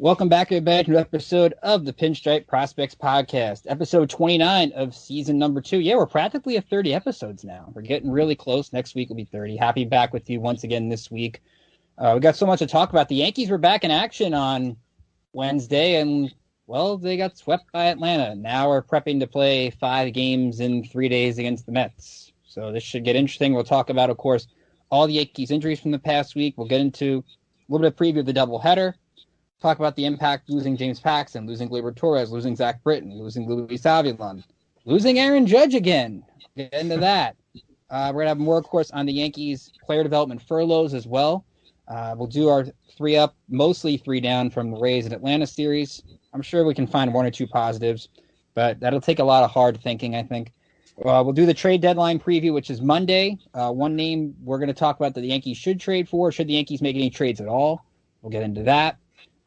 Welcome back, everybody, to another episode of the Pinstriped Prospects Podcast, episode 29 of season number 2. Yeah, we're practically at 30 episodes now. We're getting really close. Next week will be 30. Happy to be back with you once again this week. We got so much to talk about. The Yankees were back in action on Wednesday, and, well, they got swept by Atlanta. Now we're prepping to play 5 games in 3 days against the Mets. So this should get interesting. We'll talk about, of course, all the Yankees injuries from the past week. We'll get into a little bit of preview of the doubleheader. Talk about the impact losing James Paxton, losing Gleyber Torres, losing Zach Britton, losing Luis Avilan, losing Aaron Judge again. Get into that. We're going to have more, of course, on the Yankees player development furloughs as well. We'll do our 3 up, mostly 3 down from the Rays and Atlanta series. I'm sure we can find 1 or 2 positives, but that'll take a lot of hard thinking, I think. We'll do the trade deadline preview, which is Monday. One name we're going to talk about that the Yankees should trade for. Should the Yankees make any trades at all? We'll get into that.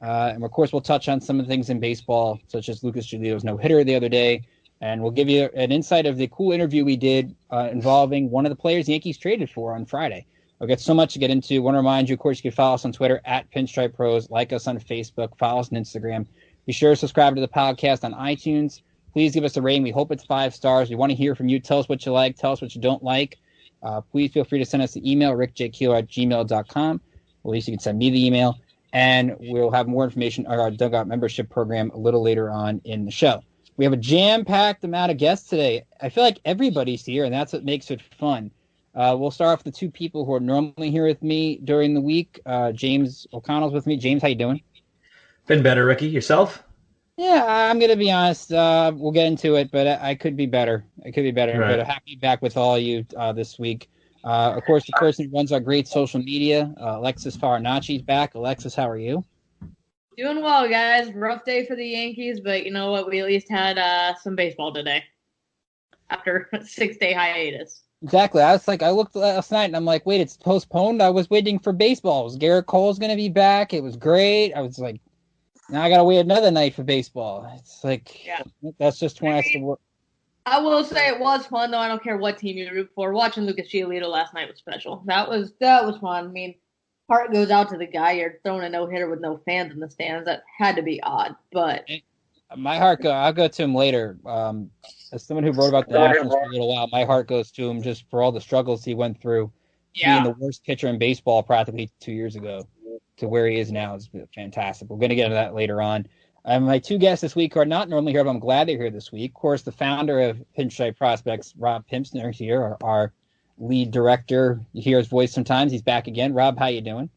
And, of course, we'll touch on some of the things in baseball, such as Lucas Giolito's no-hitter the other day. And we'll give you an insight of the cool interview we did involving one of the players the Yankees traded for on Friday. We've got so much to get into. I want to remind you, of course, you can follow us on Twitter at Pinstripe Pros, like us on Facebook, follow us on Instagram. Be sure to subscribe to the podcast on iTunes. Please give us a rating. We hope it's 5 stars. We want to hear from you. Tell us what you like. Tell us what you don't like. Please feel free to send us an email, rickjkeeler@gmail.com. Or at least you can send me the email. And we'll have more information on our Dugout membership program a little later on in the show. We have a jam-packed amount of guests today. I feel like everybody's here, and that's what makes it fun. We'll start off with the 2 people who are normally here with me during the week. James O'Connell's with me. James, how you doing? Been better, Ricky. Yourself? Yeah, I'm going to be honest. We'll get into it, but I could be better. I could be better. Right. But happy to be back with all of you this week. Of course, the person who runs our great social media, Alexis Farinacci's back. Alexis, how are you? Doing well, guys. Rough day for the Yankees, but you know what? We at least had some baseball today after a 6-day hiatus. Exactly. I looked last night and I'm like, wait, it's postponed? I was waiting for baseball. Was Garrett Cole's going to be back? It was great. I was like, now I got to wait another night for baseball. It's like, yeah. That's just when I have to work. I will say it was fun, though. I don't care what team you root for. Watching Lucas Giolito last night was special. That was fun. I mean, heart goes out to the guy. You're throwing a no-hitter with no fans in the stands. That had to be odd, but my heart I'll go to him later. As someone who wrote about the Nationals for a little while, my heart goes to him just for all the struggles he went through. Being the worst pitcher in baseball practically 2 years ago to where he is now is fantastic. We're going to get into that later on. My 2 guests this week are not normally here, but I'm glad they're here this week. Of course, the founder of Pinstriped Prospects, Rob Pimpsner, is here, our lead director. You hear his voice sometimes. He's back again. Rob, how you doing?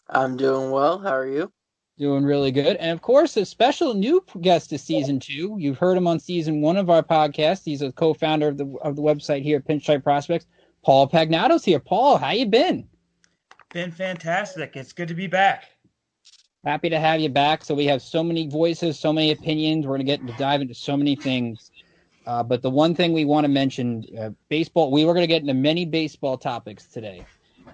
I'm doing well. How are you? Doing really good. And, of course, a special new guest to Season 2. You've heard him on Season 1 of our podcast. He's a co-founder of the website here at Pinstriped Prospects. Paul Pagnato's here. Paul, how you been? Been fantastic. It's good to be back. Happy to have you back. So we have so many voices, so many opinions. We're going to dive into so many things. But the one thing we want to mention, baseball, we were going to get into many baseball topics today.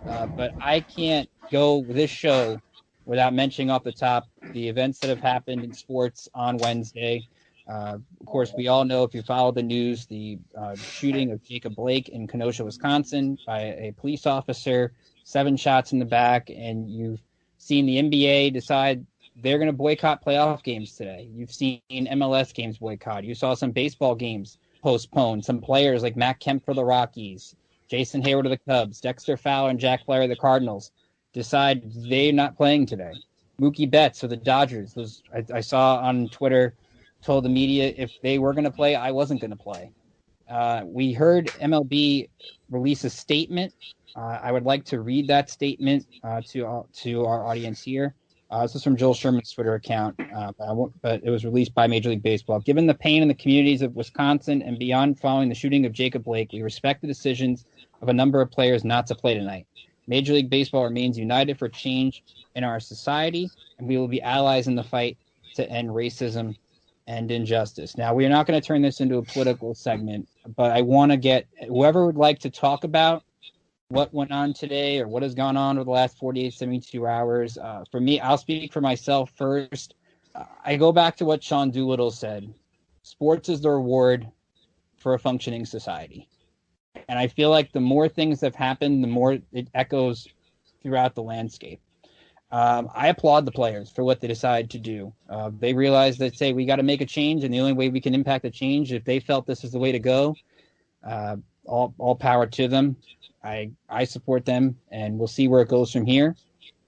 But I can't go this show without mentioning off the top the events that have happened in sports on Wednesday. Of course, we all know, if you follow the news, the shooting of Jacob Blake in Kenosha, Wisconsin by a police officer, 7 shots in the back, and you've seen the NBA decide they're going to boycott playoff games today. You've seen MLS games boycott. You saw some baseball games postponed. Some players like Matt Kemp for the Rockies, Jason Hayward of the Cubs, Dexter Fowler and Jack Flaherty of the Cardinals decide they're not playing today. Mookie Betts of the Dodgers, I saw on Twitter, told the media if they were going to play, I wasn't going to play. We heard MLB release a statement. I would like to read that statement to our audience here. This is from Joel Sherman's Twitter account, but it was released by Major League Baseball. Given the pain in the communities of Wisconsin and beyond following the shooting of Jacob Blake, we respect the decisions of a number of players not to play tonight. Major League Baseball remains united for change in our society, and we will be allies in the fight to end racism and injustice. Now, we are not going to turn this into a political segment, but I want to get whoever would like to talk about what went on today or what has gone on over the last 48, 72 hours. For me, I'll speak for myself first. I go back to what Sean Doolittle said. Sports is the reward for a functioning society. And I feel like the more things have happened, the more it echoes throughout the landscape. I applaud the players for what they decide to do. They realize that, say, we got to make a change, and the only way we can impact the change, if they felt this is the way to go, all power to them. I support them, and we'll see where it goes from here.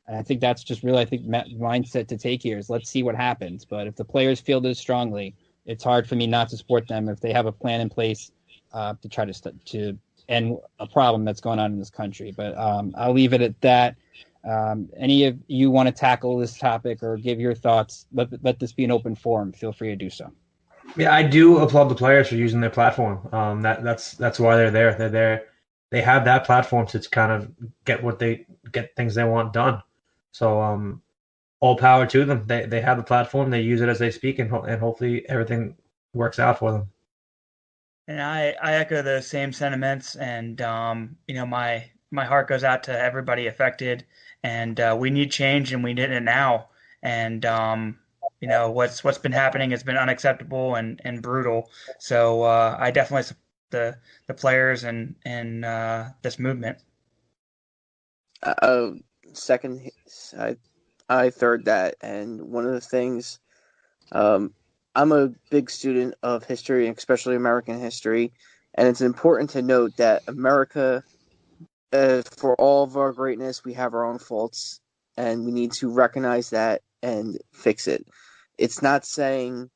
And I think that's just really, mindset to take here is let's see what happens. But if the players feel this strongly, it's hard for me not to support them if they have a plan in place to try to end a problem that's going on in this country. But I'll leave it at that. Any of you want to tackle this topic or give your thoughts, let this be an open forum. Feel free to do so. Yeah, I do applaud the players for using their platform. That's why they're there. They're there. They have that platform to kind of get things they want done. So all power to them. They have the platform. They use it as they speak, and hopefully everything works out for them. And I echo those same sentiments. And my heart goes out to everybody affected. And we need change, and we need it now. And what's been happening has been unacceptable and brutal. So I definitely support the players and this movement. Second, I third that. And one of the things, I'm a big student of history, and especially American history, and it's important to note that America, for all of our greatness, we have our own faults, and we need to recognize that and fix it. It's not saying,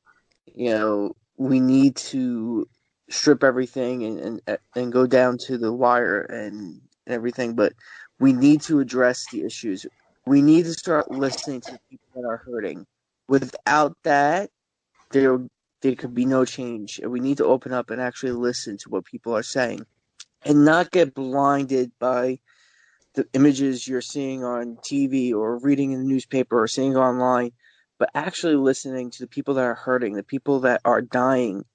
we need to strip everything and go down to the wire and everything, but we need to address the issues. We need to start listening to the people that are hurting. Without that, there could be no change. We need to open up and actually listen to what people are saying and not get blinded by the images you're seeing on TV or reading in the newspaper or seeing online, but actually listening to the people that are hurting, the people that are dying,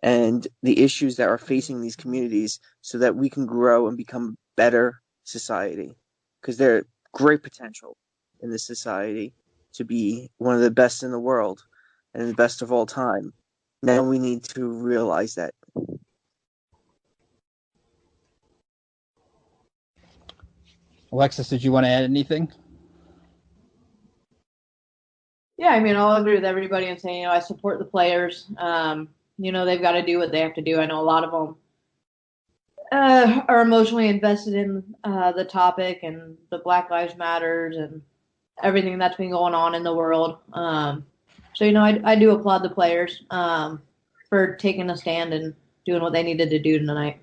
and the issues that are facing these communities so that we can grow and become a better society. Because there's great potential in this society to be one of the best in the world and the best of all time. Now we need to realize that. Alexis, did you want to add anything? Yeah, I'll agree with everybody and saying, I support the players. They've got to do what they have to do. I know a lot of them are emotionally invested in the topic and the Black Lives Matters and everything that's been going on in the world. I do applaud the players for taking a stand and doing what they needed to do tonight.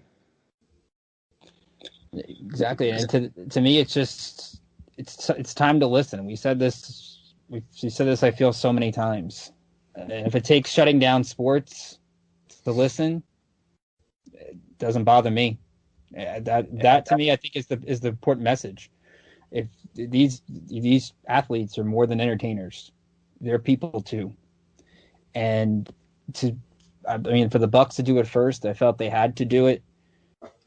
Exactly, and to me, it's just it's time to listen. We said this. We said this. I feel so many times. And if it takes shutting down sports to listen, it doesn't bother me. That to me, I think is the important message. If these athletes are more than entertainers, they're people too. And for the Bucks to do it first, I felt they had to do it.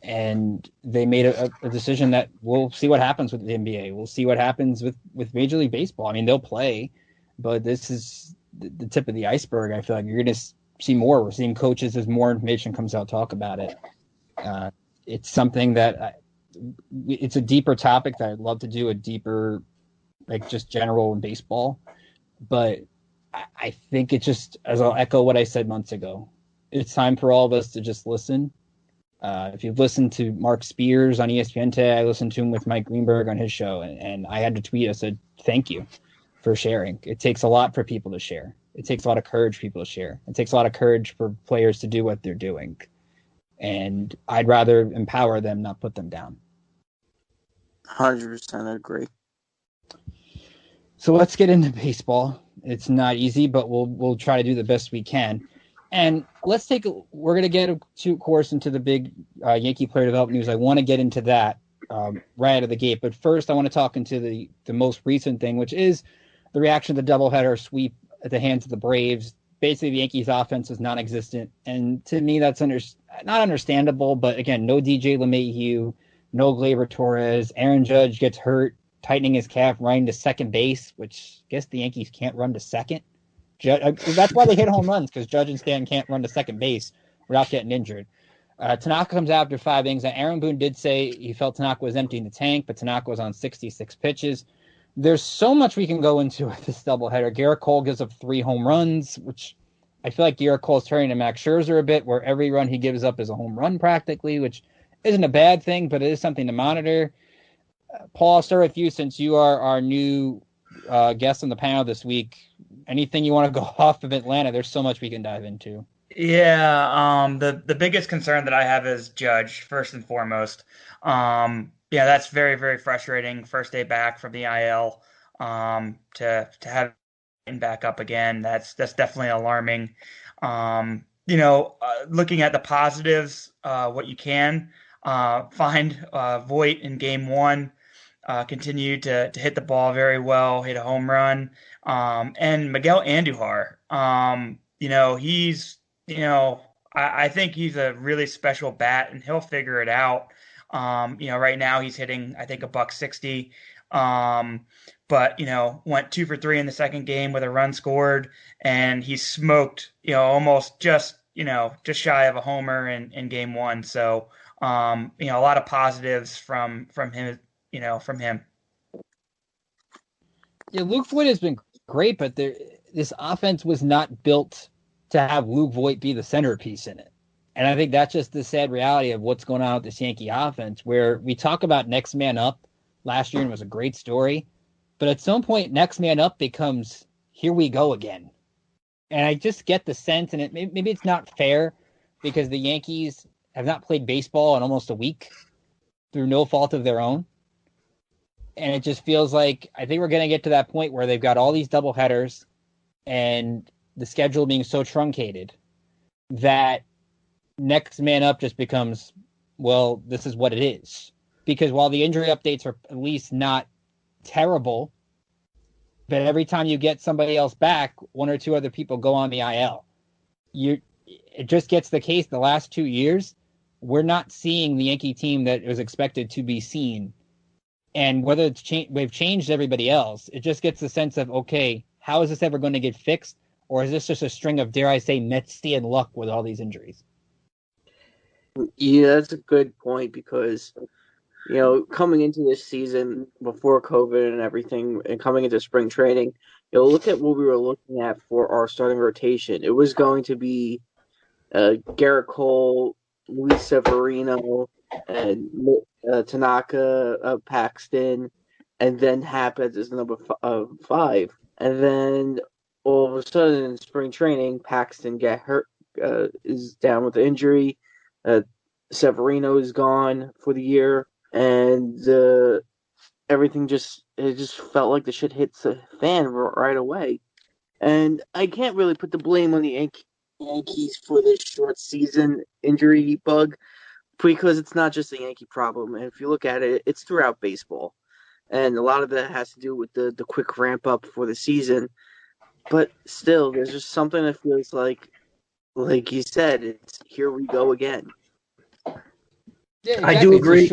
And they made a decision that we'll see what happens with the NBA. We'll see what happens with Major League Baseball. They'll play, but this is the tip of the iceberg. I feel like you're going to see more. We're seeing coaches as more information comes out talk about it. It's something that it's a deeper topic that I'd love to do a deeper, just general in baseball. But I think it just, as I'll echo what I said months ago, it's time for all of us to just listen. If you've listened to Mark Spears on ESPN today, I listened to him with Mike Greenberg on his show, and I had to tweet. I said, thank you for sharing. It takes a lot for people to share. It takes a lot of courage for people to share. It takes a lot of courage for players to do what they're doing. And I'd rather empower them, not put them down. 100% agree. So let's get into baseball. It's not easy, but we'll try to do the best we can. And we're going to get, of course, into the big Yankee player development news. I want to get into that right out of the gate. But first, I want to talk into the most recent thing, which is the reaction to the doubleheader sweep at the hands of the Braves. Basically, the Yankees' offense is non-existent. And to me, that's not understandable. But again, no DJ LeMahieu, no Gleyber Torres. Aaron Judge gets hurt, tightening his calf, running to second base, which I guess the Yankees can't run to second. That's why they hit home runs, because Judge and Stanton can't run to second base without getting injured. Tanaka comes out after 5 innings. Aaron Boone did say he felt Tanaka was emptying the tank, but Tanaka was on 66 pitches. there's so much we can go into with this doubleheader. Garrett Cole gives up 3 home runs, which I feel like Garrett Cole's turning to Max Scherzer a bit, where every run he gives up is a home run practically, which isn't a bad thing, but it is something to monitor. Paul, I'll start with you since you are our new guest on the panel this week. Anything you want to go off of Atlanta? There's so much we can dive into. Yeah, the biggest concern that I have is Judge, first and foremost. Yeah, that's very, very frustrating. First day back from the IL, to have him back up again. That's definitely alarming. Looking at the positives, what you can find, Voit in game 1 continued to hit the ball very well, hit a home run, and Miguel Andujar. I think he's a really special bat, and he'll figure it out. Right now he's hitting, I think, $160. But went 2 for 3 in the second game with a run scored, and he smoked, almost just shy of a homer in game 1. So, a lot of positives from him, from him. Yeah, Luke Voit has been great, but this offense was not built to have Luke Voit be the centerpiece in it. And I think that's just the sad reality of what's going on with this Yankee offense, where we talk about next man up last year, and it was a great story. But at some point, next man up becomes, here we go again. And I just get the sense, and maybe it's not fair, because the Yankees have not played baseball in almost a week through no fault of their own. And it just feels like, I think we're going to get to that point where they've got all these doubleheaders and the schedule being so truncated that next man up just becomes, well, this is what it is. Because while the injury updates are at least not terrible, but every time you get somebody else back, 1 or 2 other people go on the IL. It just gets the case the last 2 years, we're not seeing the Yankee team that was expected to be seen. And whether we've changed everybody else, it just gets the sense of, okay, how is this ever going to get fixed? Or is this just a string of, dare I say, Metsian luck with all these injuries? Yeah, that's a good point, because, coming into this season before COVID and everything, and coming into spring training, look at what we were looking at for our starting rotation. It was going to be Garrett Cole, Luis Severino, and Tanaka, Paxton, and then Happ as number 5. And then all of a sudden in spring training, Paxton get hurt, is down with the injury. Severino is gone for the year, and everything just felt like the shit hits the fan right away. And I can't really put the blame on the Yankees for this short season injury bug, because it's not just a Yankee problem. And if you look at it, it's throughout baseball. And a lot of that has to do with the quick ramp up for the season. But still, there's just something that feels like you said, it's here we go again. Yeah, exactly. I do agree.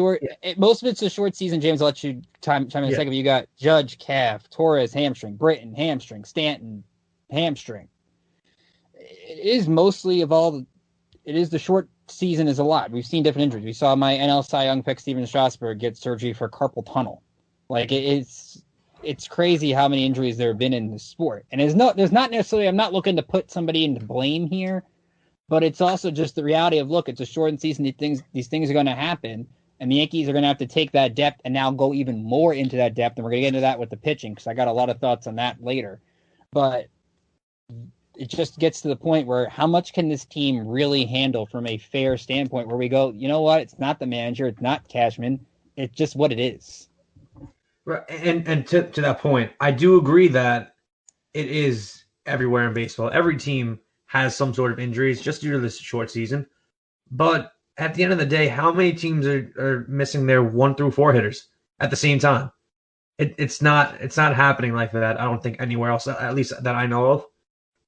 Most of it's a short season. James, I'll let you chime in a second. You got Judge, calf, Torres, hamstring, Britton, hamstring, Stanton, hamstring. It is mostly it is the short season is a lot. We've seen different injuries. We saw my NL Cy Young pick, Steven Strasburg, get surgery for carpal tunnel. Like, it's crazy how many injuries there have been in this sport. And there's not necessarily, I'm not looking to put somebody into blame here, but it's also just the reality of, look, it's a shortened season. These things are going to happen, and the Yankees are going to have to take that depth and now go even more into that depth. And we're going to get into that with the pitching, because I got a lot of thoughts on that later. But it just gets to the point where, how much can this team really handle from a fair standpoint, where we go, you know what? It's not the manager. It's not Cashman. It's just what it is. Right. And to that point, I do agree that it is everywhere in baseball. Every team has some sort of injuries just due to this short season. But at the end of the day, how many teams are missing their 1 through 4 hitters at the same time? It's not happening like that, I don't think, anywhere else, at least that I know of.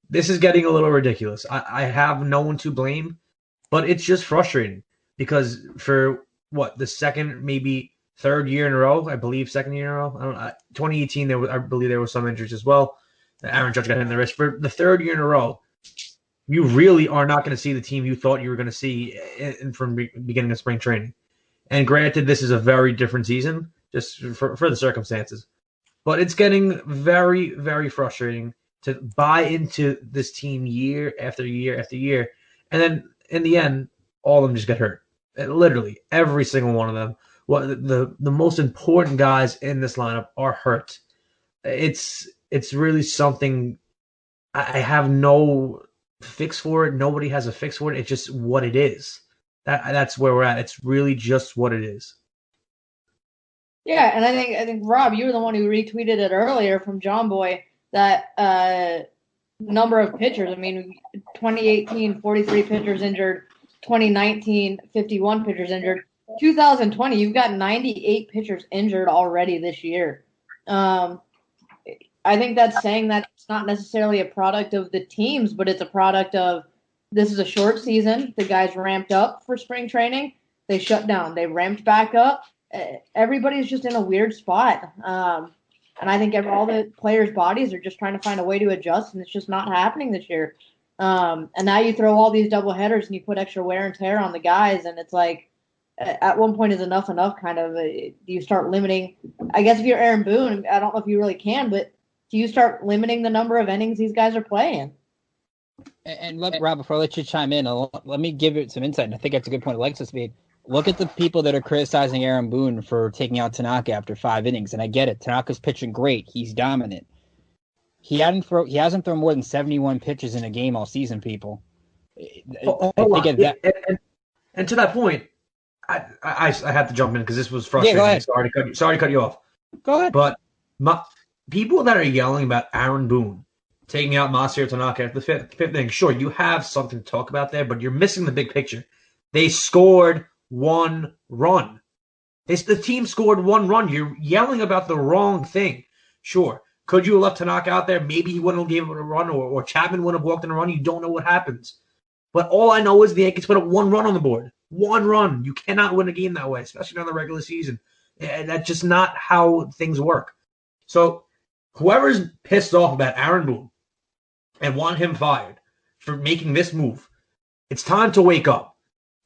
This is getting a little ridiculous. I have no one to blame, but it's just frustrating, because for the second, maybe third year in a row, I believe second year in a row, 2018, I believe there was some injuries as well. Aaron Judge got hit in the wrist. For the third year in a row, you really are not going to see the team you thought you were going to see from beginning of spring training. And granted, this is a very different season, just for the circumstances. But it's getting very, very frustrating to buy into this team year after year after year. And then in the end, all of them just get hurt. Literally, every single one of them. The most important guys in this lineup are hurt. It's really something. I have no fix for it. Nobody has a fix for it. It's just what it is. That's where we're at. It's really just what it is. Yeah, and I think Rob, you were the one who retweeted it earlier from John Boy that number of pitchers. I mean, 2018, 43 pitchers injured. 2019, 51 pitchers injured. 2020, you've got 98 pitchers injured already this year. I think that's saying that it's not necessarily a product of the teams, but it's a product of this is a short season. The guys ramped up for spring training. They shut down. They ramped back up. Everybody's just in a weird spot. And I think all the players' bodies are just trying to find a way to adjust, and it's just not happening this year. And now you throw all these double headers and you put extra wear and tear on the guys, and it's like, at one point is enough kind of. Do you start limiting? I guess if you're Aaron Boone, I don't know if you really can, but do you start limiting the number of innings these guys are playing? And Rob, before I let you chime in, let me give it some insight, and I think that's a good point Alexis made. Look at the people that are criticizing Aaron Boone for taking out Tanaka after 5 innings, and I get it. Tanaka's pitching great. He's dominant. He hasn't thrown more than 71 pitches in a game all season, people. And to that point, I had to jump in because this was frustrating. Yeah, Sorry to cut you off. Go ahead. But people that are yelling about Aaron Boone taking out Masahiro Tanaka at the fifth inning, sure, you have something to talk about there, but you're missing the big picture. They scored 1 run. The team scored 1 run. You're yelling about the wrong thing. Sure. Could you have left Tanaka out there? Maybe he wouldn't have given it a run, or Chapman wouldn't have walked in a run. You don't know what happens. But all I know is the Yankees put up 1 run on the board. 1 run. You cannot win a game that way, especially during the regular season. That's just not how things work. So whoever's pissed off about Aaron Boone and want him fired for making this move, it's time to wake up.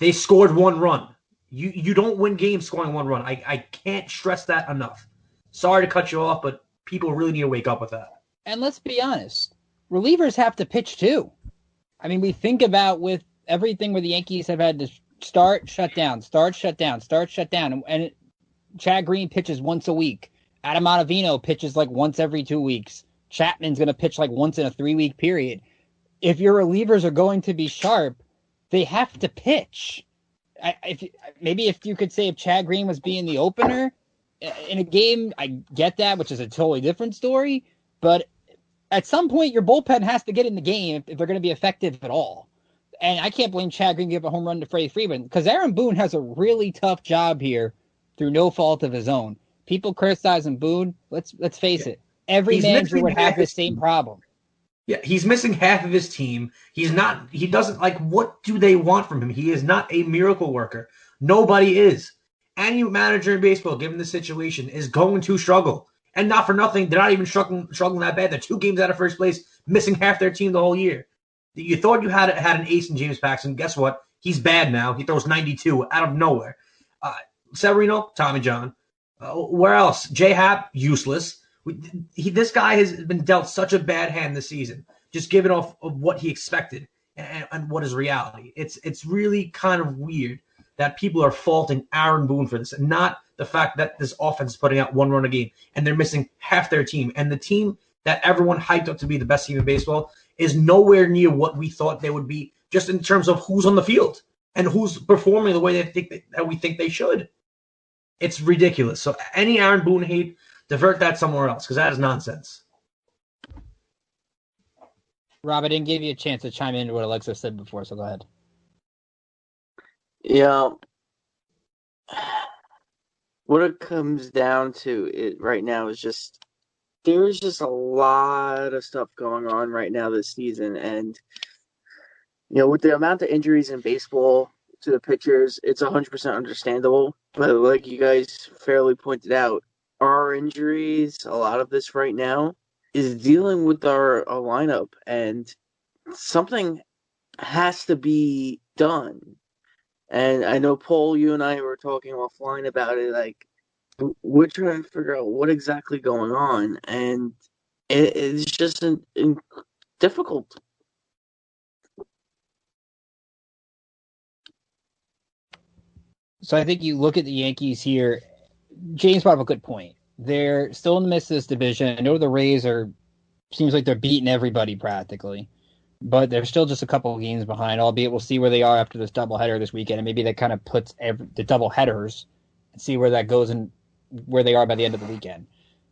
They scored 1 run. You don't win games scoring 1 run. I can't stress that enough. Sorry to cut you off, but people really need to wake up with that. And let's be honest, relievers have to pitch too. I mean, we think about with everything where the Yankees have had to start, shut down, start, shut down, start, shut down. And Chad Green pitches once a week. Adam Ottavino pitches like once every 2 weeks. Chapman's going to pitch like once in a 3-week period. If your relievers are going to be sharp, they have to pitch. If you could say if Chad Green was being the opener in a game, I get that, which is a totally different story. But at some point, your bullpen has to get in the game if they're going to be effective at all. And I can't blame Chad Green give a home run to Freddie Freeman because Aaron Boone has a really tough job here through no fault of his own. People criticizing Boone. Let's face it. Every manager would have the same problem. Yeah, he's missing half of his team. He doesn't what do they want from him? He is not a miracle worker. Nobody is. Any manager in baseball, given the situation, is going to struggle. And not for nothing, they're not even struggling that bad. They're 2 games out of first place, missing half their team the whole year. You thought you had an ace in James Paxton. Guess what? He's bad now. He throws 92 out of nowhere. Severino, Tommy John. Where else? J-Hap, useless. This guy has been dealt such a bad hand this season, just given off of what he expected and what is reality. It's really kind of weird that people are faulting Aaron Boone for this, and not the fact that this offense is putting out 1 run a game and they're missing half their team. And the team that everyone hyped up to be the best team in baseball is nowhere near what we thought they would be, just in terms of who's on the field and who's performing the way that we think they should. It's ridiculous. So any Aaron Boone hate, divert that somewhere else, because that is nonsense. Rob, I didn't give you a chance to chime into what Alexa said before, so go ahead. Yeah. What it comes down to right now is there's just a lot of stuff going on right now this season. And, with the amount of injuries in baseball to the pitchers, it's 100% understandable. But like you guys fairly pointed out, our injuries, a lot of this right now, is dealing with our lineup. And something has to be done. And I know, Paul, you and I were talking offline about it. we're trying to figure out what exactly going on, and it's just difficult. So I think you look at the Yankees here. James brought up a good point. They're still in the midst of this division. I know the Rays seems like they're beating everybody practically, but they're still just a couple of games behind. Albeit we'll see where they are after this doubleheader this weekend, and maybe that kind of puts the doubleheaders and see where that goes and where they are by the end of the weekend.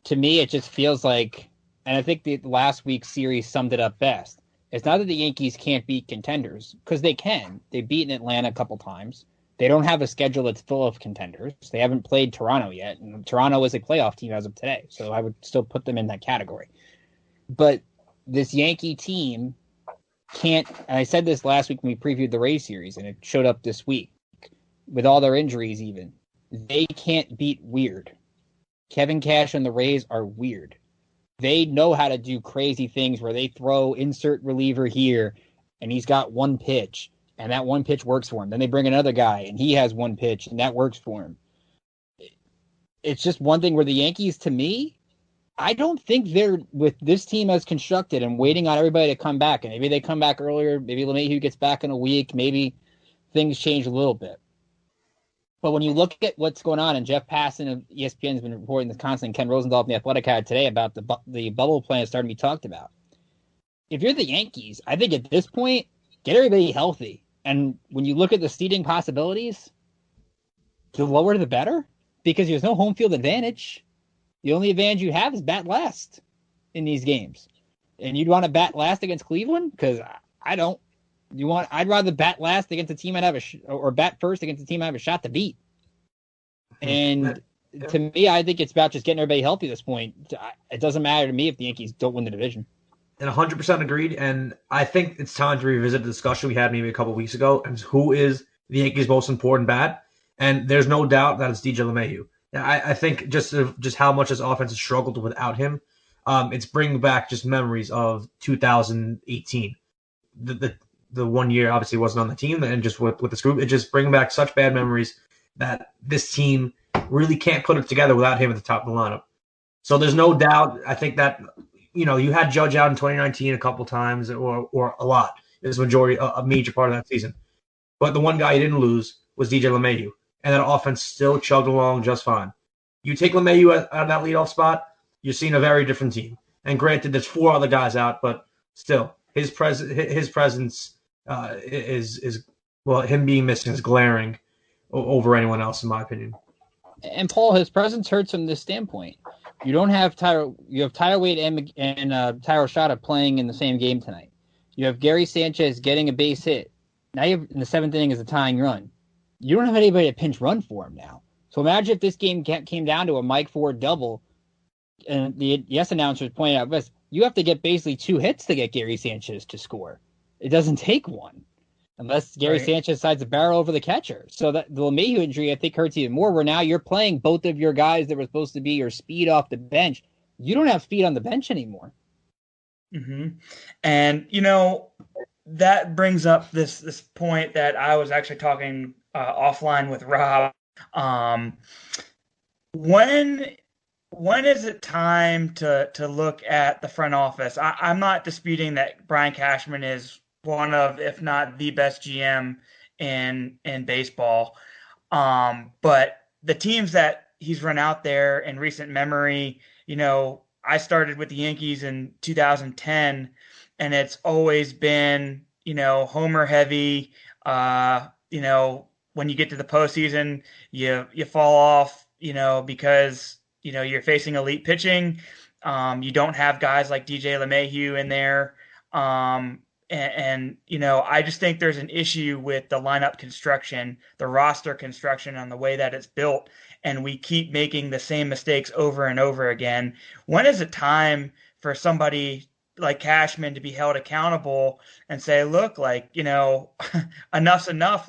To me, it just feels like, and I think the last week's series summed it up best. It's not that the Yankees can't beat contenders, because they can. They've beaten Atlanta a couple times. They don't have a schedule that's full of contenders. They haven't played Toronto yet, and Toronto is a playoff team as of today, so I would still put them in that category. But this Yankee team can't, and I said this last week when we previewed the Rays series, and it showed up this week, with all their injuries even, they can't beat weird. Kevin Cash and the Rays are weird. They know how to do crazy things where they throw insert reliever here, and he's got one pitch, and that one pitch works for him. Then they bring another guy, and he has one pitch, and that works for him. It's just one thing where the Yankees, to me, I don't think they're, with this team as constructed and waiting on everybody to come back, and maybe they come back earlier, maybe LeMahieu gets back in a week, maybe things change a little bit. But when you look at what's going on, and Jeff Passan of ESPN has been reporting this constantly, Ken Rosenthal from The Athletic had today about the bubble plan starting to be talked about. If you're the Yankees, I think at this point, get everybody healthy. And when you look at the seeding possibilities, the lower the better, because there's no home field advantage. The only advantage you have is bat last in these games. And you'd want to bat last against Cleveland? Because I don't. I'd rather bat last against a team I'd have or bat first against a team I have a shot to beat. And to me, I think it's about just getting everybody healthy at this point. It doesn't matter to me if the Yankees don't win the division. And 100% agreed. And I think it's time to revisit the discussion we had maybe a couple of weeks ago. And who is the Yankees' most important bat? And there's no doubt that it's DJ LeMahieu. I think just how much his offense has struggled without him. It's bringing back just memories of 2018. The 1 year obviously wasn't on the team, and just with this group, it just bringing back such bad memories that this team really can't put it together without him at the top of the lineup. So there's no doubt. I think that, you had Judge out in 2019 a couple times or a lot. It was a major part of that season. But the one guy you didn't lose was DJ LeMahieu, and that offense still chugged along just fine. You take LeMahieu out of that leadoff spot, you're seeing a very different team. And granted, there's 4 other guys out, but still, his presence is him being missing is glaring over anyone else, in my opinion. And Paul, his presence hurts from this standpoint. You don't have you have Tyler Wade and Tyler Shada playing in the same game tonight. You have Gary Sanchez getting a base hit. Now you have, in the 7th inning is a tying run. You don't have anybody to pinch run for him now. So imagine if this game came down to a Mike Ford double, and the yes announcers pointed out this, you have to get basically 2 hits to get Gary Sanchez to score. It doesn't take one unless Gary Sanchez decides to barrel over the catcher. So that the LeMahieu injury, I think, hurts even more, where now you're playing both of your guys that were supposed to be your speed off the bench. You don't have speed on the bench anymore. Mm-hmm. And, that brings up this point that I was actually talking offline with Rob. When is it time to look at the front office? I'm not disputing that Brian Cashman is one of, if not the best GM in baseball. But the teams that he's run out there in recent memory, I started with the Yankees in 2010, and it's always been, homer heavy. When you get to the postseason, you fall off, because you're facing elite pitching. You don't have guys like DJ LeMahieu in there. I just think there's an issue with the lineup construction, the roster construction, and the way that it's built. And we keep making the same mistakes over and over again. When is it time for somebody like Cashman to be held accountable and say, look, enough's enough.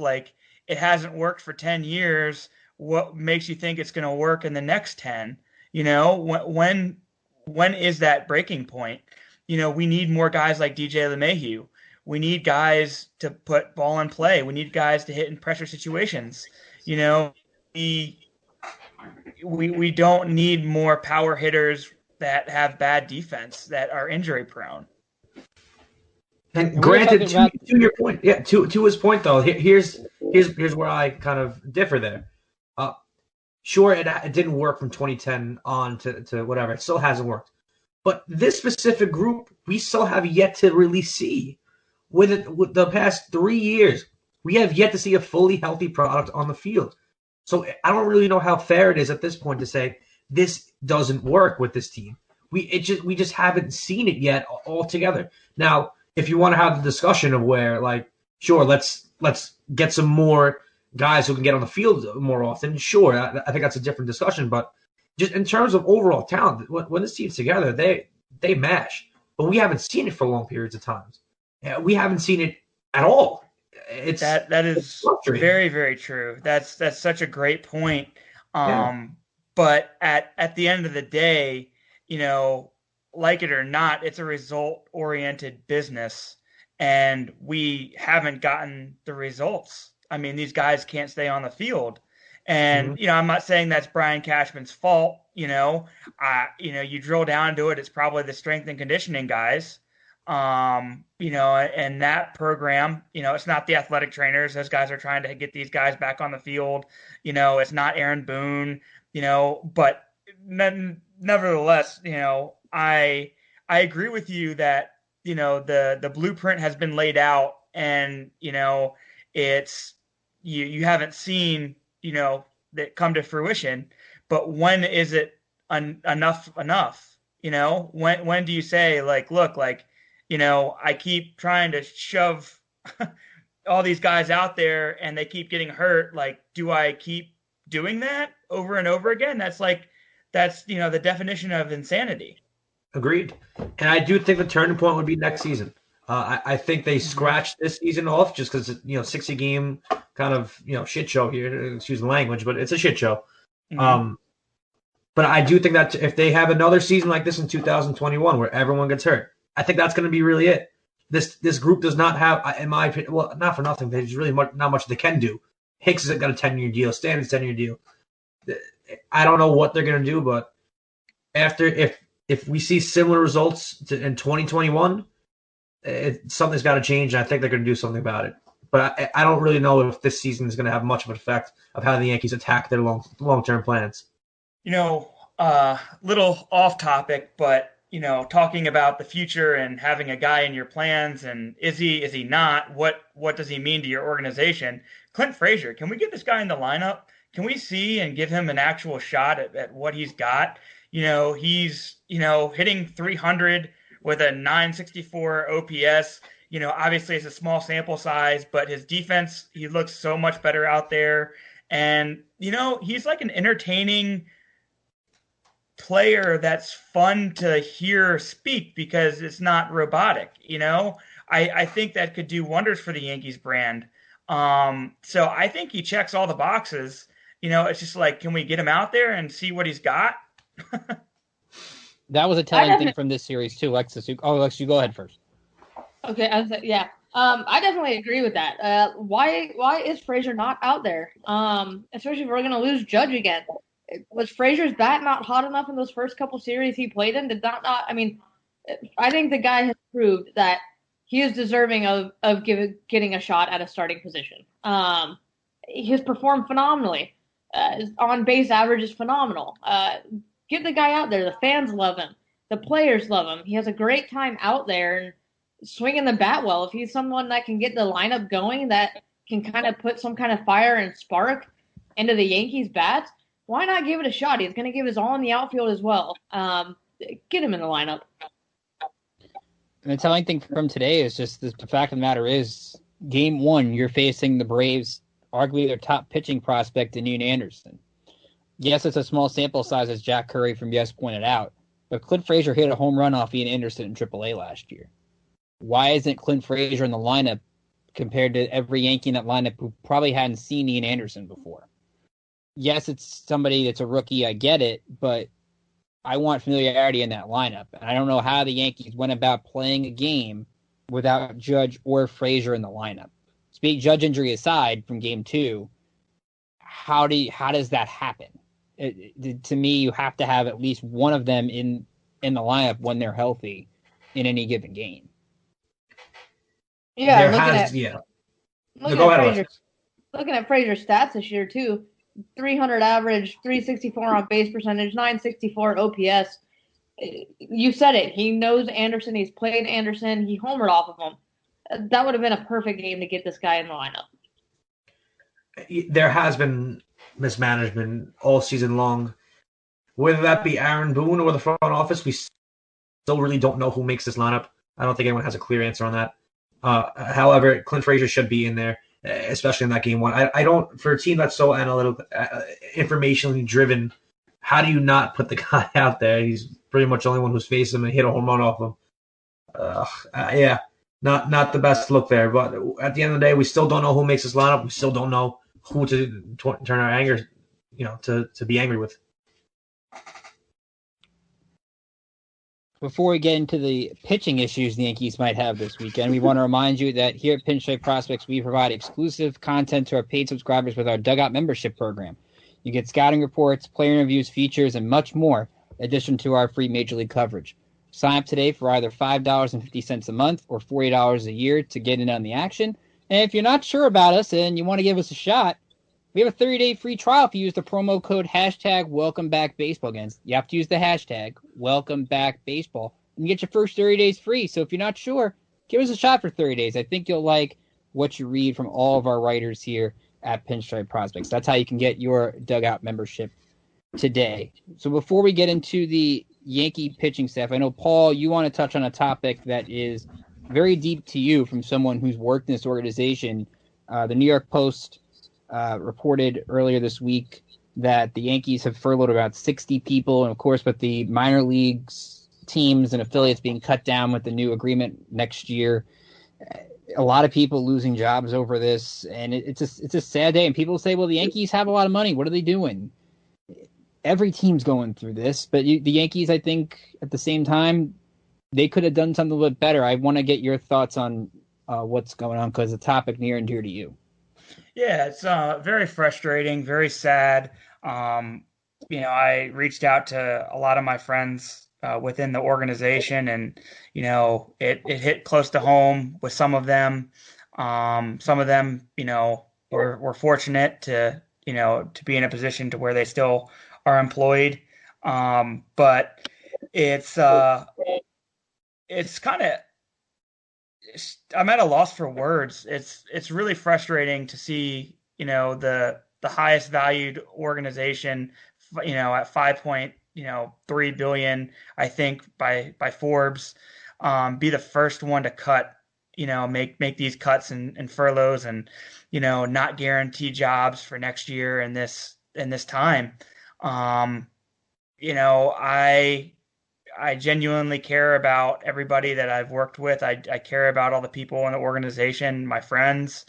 It hasn't worked for 10 years. What makes you think it's going to work in the next 10? When is that breaking point? We need more guys like DJ LeMahieu. We need guys to put ball in play. We need guys to hit in pressure situations. we don't need more power hitters that have bad defense that are injury prone. And granted, to your point, to his point though, here's where I kind of differ there. Sure, it didn't work from 2010 on to whatever. It still hasn't worked. But this specific group, we still have yet to really see. With the past 3 years, we have yet to see a fully healthy product on the field. So I don't really know how fair it is at this point to say this doesn't work with this team. We just haven't seen it yet altogether. Now, if you want to have the discussion of where, like, sure, let's get some more guys who can get on the field more often, sure, I think that's a different discussion. But just in terms of overall talent, when this team's together, they mash. But we haven't seen it for long periods of times. We haven't seen it at all. That is very, very true. That's such a great point. But at the end of the day, like it or not, it's a result-oriented business, and we haven't gotten the results. I mean, these guys can't stay on the field. And, I'm not saying that's Brian Cashman's fault. You drill down to it, it's probably the strength and conditioning guys. And that program, it's not the athletic trainers. Those guys are trying to get these guys back on the field. It's not Aaron Boone, but nevertheless, I agree with you that, the blueprint has been laid out, and, it's, you haven't seen, that come to fruition. But when is it enough? When do you say, like, look, like, I keep trying to shove all these guys out there and they keep getting hurt. Like, do I keep doing that over and over again? That's the definition of insanity. Agreed. And I do think the turning point would be next season. I think they scratched this season off just because, 60 game kind of, shit show here. Excuse the language, but it's a shit show. Mm-hmm. But I do think that if they have another season like this in 2021 where everyone gets hurt, I think that's going to be really it. This group does not have, in my opinion, well, not for nothing, there's really not much they can do. Hicks has got a 10-year deal. Stanton's 10-year deal. I don't know what they're going to do, but if we see similar results in 2021, something's got to change, and I think they're going to do something about it. But I don't really know if this season is going to have much of an effect of how the Yankees attack their long-term plans. Little off topic, but talking about the future and having a guy in your plans, and is he not? What does he mean to your organization? Clint Frazier, can we get this guy in the lineup? Can we see and give him an actual shot at what he's got? He's hitting 300 with a 964 OPS. Obviously it's a small sample size, but his defense, he looks so much better out there. And, he's like an entertaining player that's fun to hear speak because it's not robotic. I think that could do wonders for the Yankees brand. So I think he checks all the boxes. It's just like, can we get him out there and see what he's got? That was a telling thing from this series too, Alexis. Alexis, you go ahead first. Okay, yeah. I definitely agree with that. Why is Frazier not out there? Especially if we're going to lose Judge again. Was Frazier's bat not hot enough in those first couple series he played in? I think the guy has proved that he is deserving of getting a shot at a starting position. He has performed phenomenally. His on-base average is phenomenal. Get the guy out there. The fans love him. The players love him. He has a great time out there and swinging the bat well. If he's someone that can get the lineup going, that can kind of put some kind of fire and spark into the Yankees' bats, why not give it a shot? He's going to give his all in the outfield as well. Get him in the lineup. And the telling thing from today is just the fact of the matter is, game one, you're facing the Braves, arguably their top pitching prospect in Ian Anderson. Yes, it's a small sample size, as Jack Curry from Yes pointed out, but Clint Frazier hit a home run off Ian Anderson in AAA last year. Why isn't Clint Frazier in the lineup compared to every Yankee in that lineup who probably hadn't seen Ian Anderson before? Yes, it's somebody that's a rookie, I get it, but I want familiarity in that lineup. And I don't know how the Yankees went about playing a game without Judge or Frazier in the lineup. Judge injury aside from game two, how does that happen? To me, you have to have at least one of them in the lineup when they're healthy in any given game. Yeah, looking at Frazier's stats this year too. 300 average, 364 on base percentage, 964 OPS. You said it. He knows Anderson. He's played Anderson. He homered off of him. That would have been a perfect game to get this guy in the lineup. There has been mismanagement all season long. Whether that be Aaron Boone or the front office, we still really don't know who makes this lineup. I don't think anyone has a clear answer on that. However, Clint Frazier should be in there, especially in that game one. I don't, for a team that's so analytical, informationally driven, how do you not put the guy out there? He's pretty much the only one who's faced him and hit a home run off him. Not the best look there. But at the end of the day, we still don't know who makes this lineup. We still don't know who to turn our anger, to be angry with. Before we get into the pitching issues the Yankees might have this weekend, we want to remind you that here at Pinstriped Prospects, we provide exclusive content to our paid subscribers with our Dugout membership program. You get scouting reports, player interviews, features, and much more, in addition to our free Major League coverage. Sign up today for either $5.50 a month or $40 a year to get in on the action. And if you're not sure about us and you want to give us a shot, we have a 30-day free trial if you use the promo code #WelcomeBackBaseball. Again, you have to use the hashtag #WelcomeBackBaseball and get your first 30 days free. So if you're not sure, give us a shot for 30 days. I think you'll like what you read from all of our writers here at Pinstripe Prospects. That's how you can get your Dugout membership today. So before we get into the Yankee pitching staff, I know, Paul, you want to touch on a topic that is very deep to you from someone who's worked in this organization. The New York Post reported earlier this week that the Yankees have furloughed about 60 people. And of course, with the minor leagues teams and affiliates being cut down with the new agreement next year, a lot of people losing jobs over this. And it's a sad day. And people say, well, the Yankees have a lot of money. What are they doing? Every team's going through this, but the Yankees, I think at the same time, they could have done something a little bit better. I want to get your thoughts on what's going on, because it's a topic near and dear to you. Yeah, it's very frustrating, very sad. I reached out to a lot of my friends within the organization, and it hit close to home with some of them. Some of them, were fortunate to be in a position to where they still are employed. But it's kind of, I'm at a loss for words. It's really frustrating to see, the highest valued organization, at 5.3 billion, I think by Forbes, be the first one to cut, make these cuts and furloughs and, not guarantee jobs for next year in this time. I genuinely care about everybody that I've worked with. I care about all the people in the organization, my friends,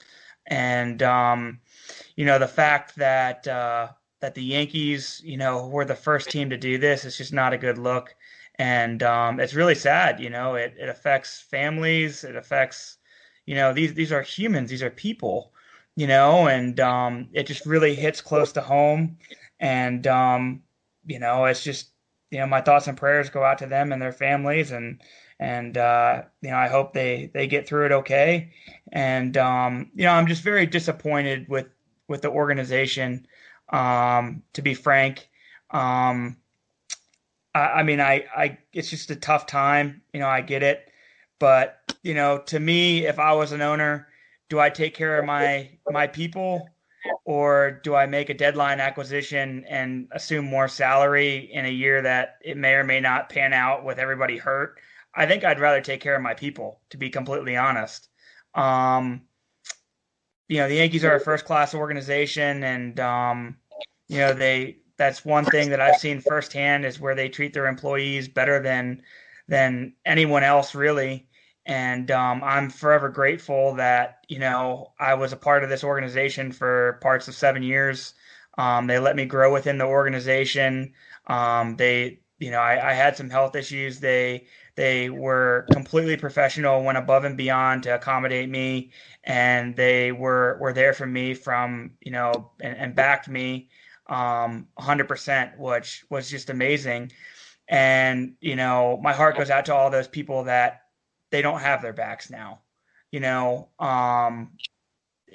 and the fact that the Yankees, were the first team to do this, it's just not a good look, and it's really sad. It affects families. It affects, these are humans. These are people, and it just really hits close to home, and it's just. My thoughts and prayers go out to them and their families, and I hope they get through it okay. And I'm just very disappointed with the organization. To be frank, I it's just a tough time. I get it, but to me, if I was an owner, do I take care of my people? Or do I make a deadline acquisition and assume more salary in a year that it may or may not pan out with everybody hurt? I think I'd rather take care of my people, to be completely honest. The Yankees are a first-class organization, and that's one thing that I've seen firsthand is where they treat their employees better than anyone else, really. And I'm forever grateful that, I was a part of this organization for parts of 7 years. They let me grow within the organization. I had some health issues. They were completely professional, went above and beyond to accommodate me, and they were there for me from, and backed me 100%, which was just amazing. And, my heart goes out to all those people that they don't have their backs now.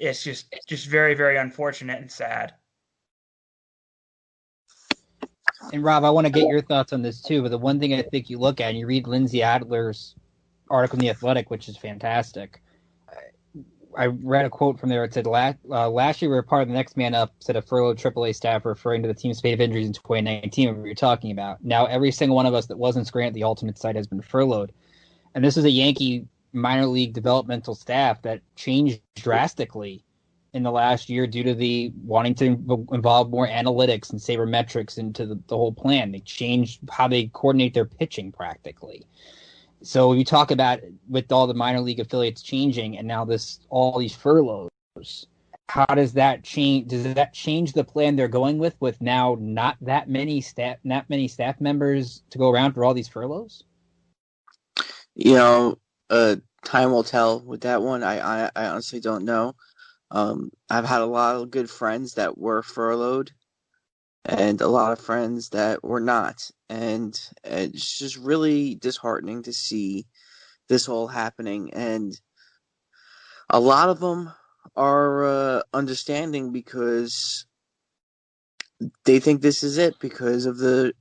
It's just very, very unfortunate and sad. And Rob, I want to get your thoughts on this too. But the one thing I think you look at, and you read Lindsay Adler's article in The Athletic, which is fantastic. I read a quote from there. It said, last year we were part of the next man up, said a furloughed AAA staff, referring to the team's spate of injuries in 2019, what we were talking about. Now every single one of us that wasn't screened at the ultimate site has been furloughed. And this is a Yankee minor league developmental staff that changed drastically in the last year due to the wanting to involve more analytics and sabermetrics into the whole plan. They changed how they coordinate their pitching practically. So you talk about with all the minor league affiliates changing and now all these furloughs, how does that change? Does that change the plan they're going with now not many staff members to go around for all these furloughs? Time will tell with that one. I honestly don't know. I've had a lot of good friends that were furloughed and a lot of friends that were not. And it's just really disheartening to see this all happening. And a lot of them are understanding because they think this is it because of the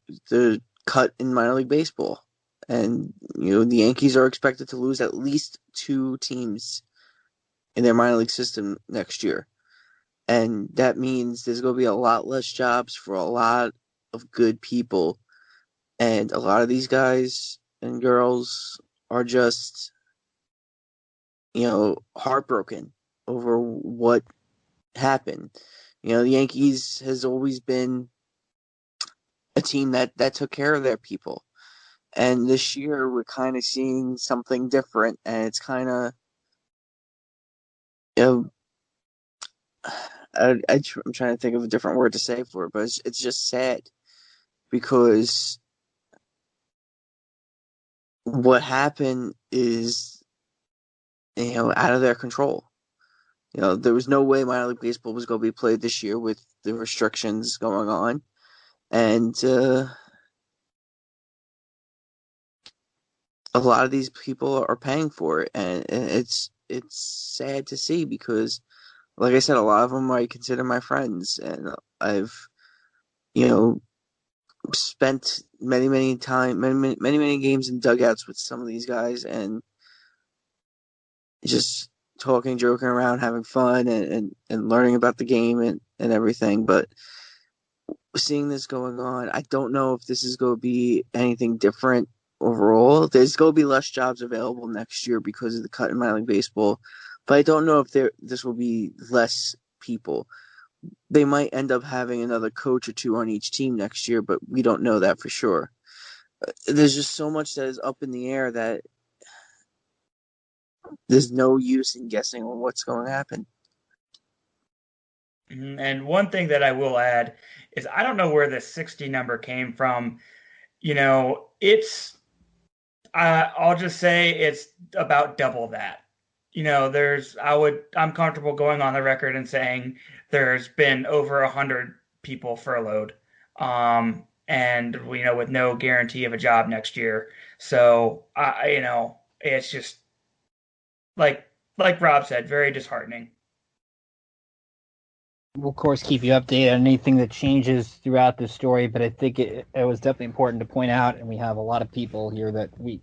cut in minor league baseball. And, the Yankees are expected to lose at least 2 teams in their minor league system next year. And that means there's going to be a lot less jobs for a lot of good people. And a lot of these guys and girls are just, heartbroken over what happened. The Yankees has always been a team that took care of their people. And this year we're kind of seeing something different, and it's kind of, I'm trying to think of a different word to say for it, but it's just sad because what happened is, out of their control. There was no way minor league baseball was going to be played this year with the restrictions going on, and a lot of these people are paying for it, and it's sad to see because, like I said, a lot of them I consider my friends, and I've, spent many games in dugouts with some of these guys, and just talking, joking around, having fun, and learning about the game and everything. But seeing this going on, I don't know if this is going to be anything different overall. There's going to be less jobs available next year because of the cut in minor league baseball, but I don't know if this will be less people. They might end up having another coach or 2 on each team next year, but we don't know that for sure. There's just so much that is up in the air that there's no use in guessing on what's going to happen. And one thing that I will add is I don't know where the 60 number came from. I'll just say it's about double that. I'm comfortable going on the record and saying there's been over 100 people furloughed, and with no guarantee of a job next year. So it's just like Rob said, very disheartening. We'll, of course, keep you updated on anything that changes throughout this story, but I think it was definitely important to point out, and we have a lot of people here that with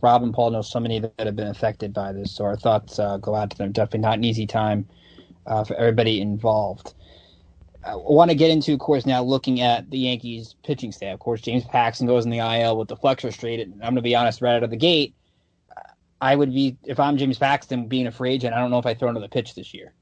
Rob and Paul know so many that have been affected by this, so our thoughts go out to them. Definitely not an easy time for everybody involved. I want to get into, of course, now looking at the Yankees pitching staff. Of course, James Paxton goes in the IL with the flexor straight, and I'm going to be honest, right out of the gate, I would be, if I'm James Paxton being a free agent, I don't know if I throw another pitch this year.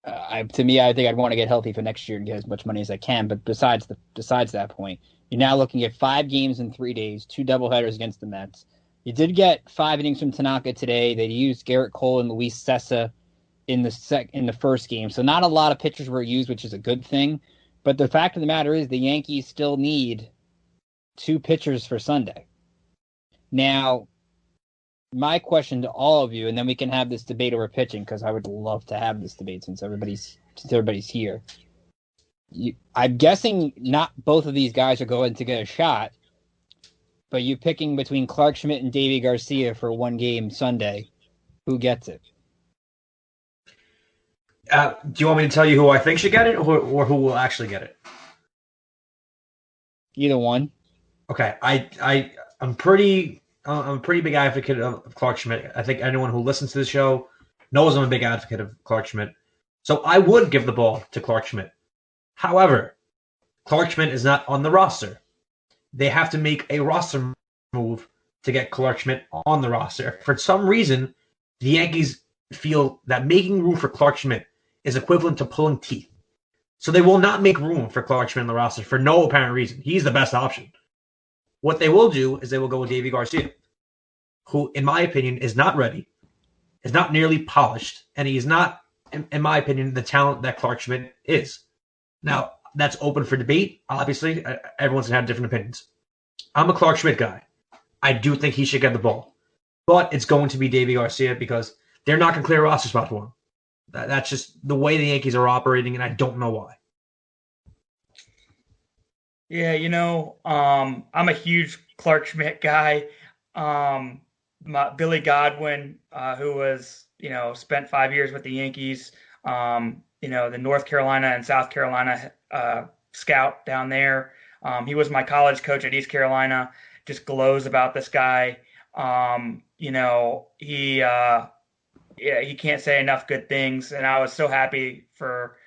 I think I'd want to get healthy for next year and get as much money as I can. But besides that point, you're now looking at 5 games in 3 days, 2 doubleheaders against the Mets. You did get 5 innings from Tanaka today. They used Garrett Cole and Luis Sessa in the first game, so not a lot of pitchers were used, which is a good thing. But the fact of the matter is, the Yankees still need 2 pitchers for Sunday. Now, my question to all of you, and then we can have this debate over pitching, because I would love to have this debate since everybody's here. I'm guessing not both of these guys are going to get a shot, but you're picking between Clark Schmidt and Davy Garcia for one game Sunday. Who gets it? Do you want me to tell you who I think should get it, or who will actually get it? Either one. Okay, I'm a pretty big advocate of Clark Schmidt. I think anyone who listens to the show knows I'm a big advocate of Clark Schmidt. So I would give the ball to Clark Schmidt. However, Clark Schmidt is not on the roster. They have to make a roster move to get Clark Schmidt on the roster. For some reason, the Yankees feel that making room for Clark Schmidt is equivalent to pulling teeth. So they will not make room for Clark Schmidt on the roster for no apparent reason. He's the best option. What they will do is they will go with Davy Garcia, who, in my opinion, is not ready, is not nearly polished, and he is not, in my opinion, the talent that Clark Schmidt is. Now, that's open for debate. Obviously, everyone's going to have different opinions. I'm a Clark Schmidt guy. I do think he should get the ball. But it's going to be Davy Garcia because they're not going to clear a roster spot for him. That's just the way the Yankees are operating, and I don't know why. Yeah, I'm a huge Clark Schmidt guy. Billy Godwin, who was, spent 5 years with the Yankees, the North Carolina and South Carolina scout down there. He was my college coach at East Carolina. Just glows about this guy. He can't say enough good things, and I was so happy for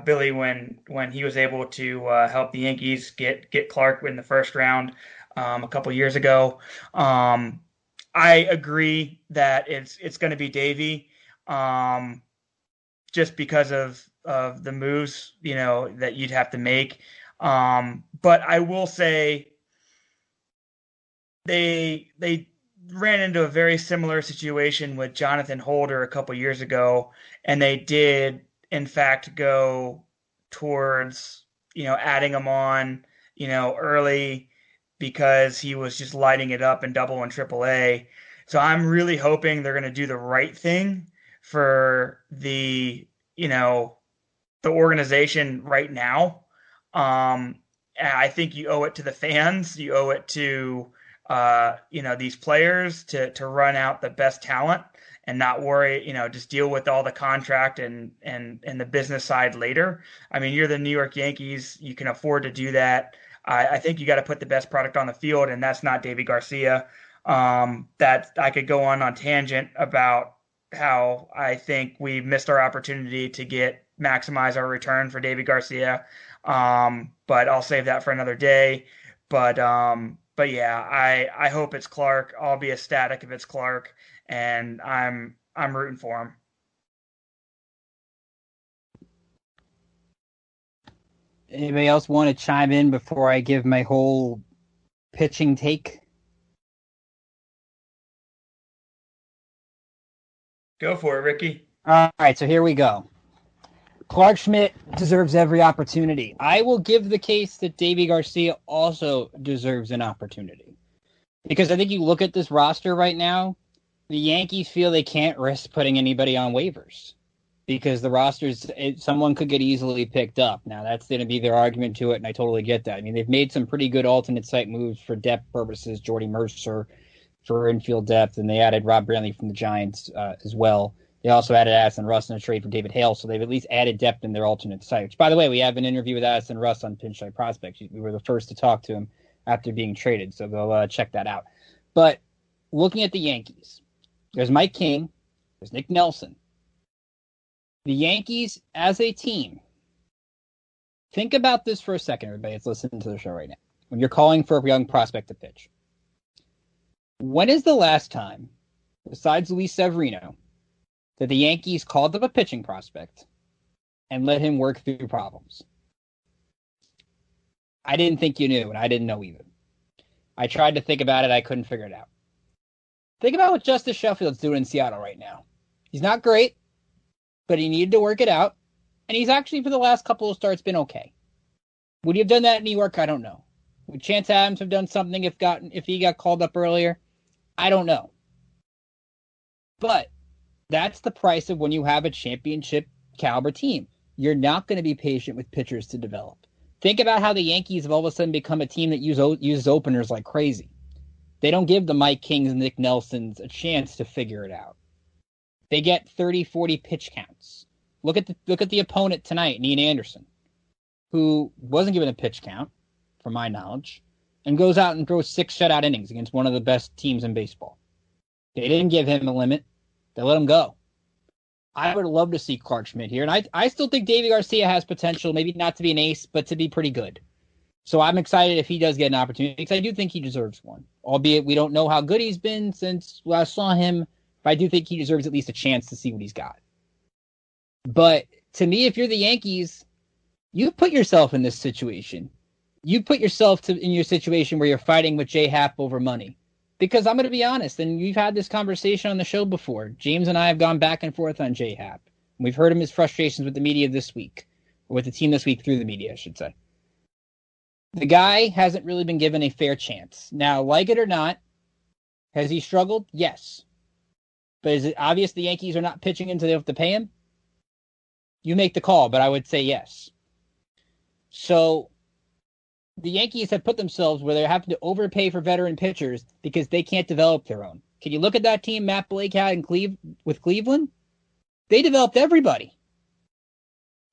Billy when he was able to help the Yankees get Clark in the first round a couple years ago. I agree that it's going to be Davy, just because of the moves that you'd have to make. But I will say they ran into a very similar situation with Jonathan Holder a couple years ago, and they did in fact go towards adding him on early because he was just lighting it up in Double and Triple A. So I'm really hoping they're going to do the right thing for the organization right now. I think you owe it to the fans. You owe it to these players to run out the best talent and not worry, just deal with all the contract and the business side later. I mean, you're the New York Yankees. You can afford to do that. I think you got to put the best product on the field, and that's not Davy Garcia. That I could go on tangent about how I think we missed our opportunity to maximize our return for Davy Garcia. But I'll save that for another day. But yeah, I hope it's Clark. I'll be ecstatic if it's Clark, and I'm rooting for him. Anybody else want to chime in before I give my whole pitching take? Go for it, Ricky. All right, so here we go. Clark Schmidt deserves every opportunity. I will give the case that Davy Garcia also deserves an opportunity. Because I think you look at this roster right now, the Yankees feel they can't risk putting anybody on waivers. Because the rosters, someone could get easily picked up. Now, that's going to be their argument to it, and I totally get that. I mean, they've made some pretty good alternate site moves for depth purposes, Jordy Mercer for infield depth, and they added Rob Brantley from the Giants as well. They also added Addison Russ in a trade for David Hale, so they've at least added depth in their alternate site. Which, by the way, we have an interview with Addison Russ on Pinstriped Prospects. We were the first to talk to him after being traded, so go check that out. But looking at the Yankees, there's Mike King, there's Nick Nelson. The Yankees, as a team, think about this for a second, everybody that's listening to the show right now. When you're calling for a young prospect to pitch, when is the last time, besides Luis Severino, that the Yankees called up a pitching prospect and let him work through problems? I didn't think you knew, and I didn't know either. I tried to think about it. I couldn't figure it out. Think about what Justice Sheffield's doing in Seattle right now. He's not great, but he needed to work it out, and he's actually, for the last couple of starts, been okay. Would he have done that in New York? I don't know. Would Chance Adams have done something if he got called up earlier? I don't know. But that's the price of when you have a championship caliber team. you're not going to be patient with pitchers to develop. Think about how the Yankees have all of a sudden become a team that uses openers like crazy. They don't give the Mike Kings and Nick Nelsons a chance to figure it out. They get 30, 40 pitch counts. Look at the opponent tonight, Ian Anderson, who wasn't given a pitch count, from my knowledge, and goes out and throws 6 shutout innings against one of the best teams in baseball. They didn't give him a limit. They let him go. I would love to see Clark Schmidt here. And I still think Davy Garcia has potential, maybe not to be an ace, but to be pretty good. So I'm excited if he does get an opportunity, because I do think he deserves one. Albeit we don't know how good he's been since last saw him, but I do think he deserves at least a chance to see what he's got. But to me, if you're the Yankees, you put yourself in this situation. You put yourself in your situation where you're fighting with J-Hap over money. Because I'm going to be honest, and we've had this conversation on the show before. James and I have gone back and forth on J-Hap. We've heard his frustrations with the media this week, or with the team this week through the media, I should say. The guy hasn't really been given a fair chance. Now, like it or not, has he struggled? Yes. But is it obvious the Yankees are not pitching until they have to pay him? You make the call, but I would say yes. So the Yankees have put themselves where they're having to overpay for veteran pitchers because they can't develop their own. Can you look at that team Matt Blake had with Cleveland? They developed everybody.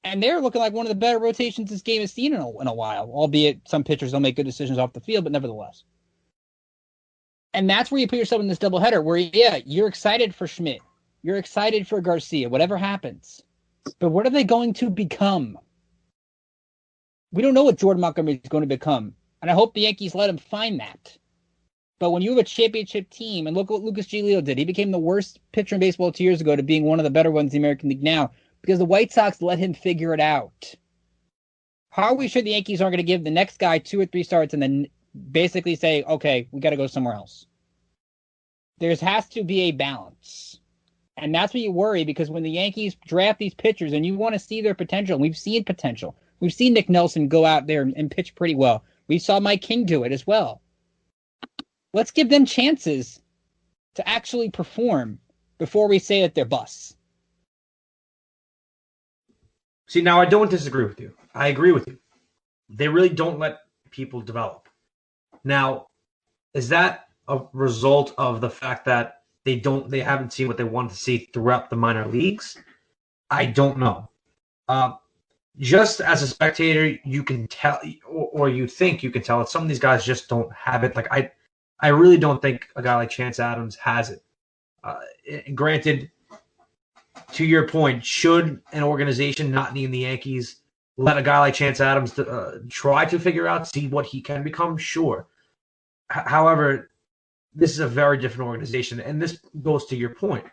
And they're looking like one of the better rotations this game has seen in a while, albeit some pitchers don't make good decisions off the field, but nevertheless. And that's where you put yourself in this doubleheader where, yeah, you're excited for Schmidt. You're excited for Garcia, whatever happens. But what are they going to become? We don't know what Jordan Montgomery is going to become. And I hope the Yankees let him find that. But when you have a championship team, and look what Lucas Giolito did. He became the worst pitcher in baseball 2 years ago to being one of the better ones in the American League now because the White Sox let him figure it out. How are we sure the Yankees aren't going to give the next guy 2 or 3 starts and then basically say, okay, we got to go somewhere else? There has to be a balance. And that's what you worry, because when the Yankees draft these pitchers and you want to see their potential, and we've seen potential. We've seen Nick Nelson go out there and pitch pretty well. We saw Mike King do it as well. Let's give them chances to actually perform before we say that they're busts. See, now I don't disagree with you. I agree with you. They really don't let people develop. Now, is that a result of the fact that they haven't seen what they wanted to see throughout the minor leagues? I don't know. Just as a spectator, you can tell, or you think you can tell that some of these guys just don't have it. Like I really don't think a guy like Chance Adams has it. Granted, to your point, should an organization not named the Yankees let a guy like Chance Adams try to figure out, see what he can become? Sure. However, this is a very different organization, and this goes to your point.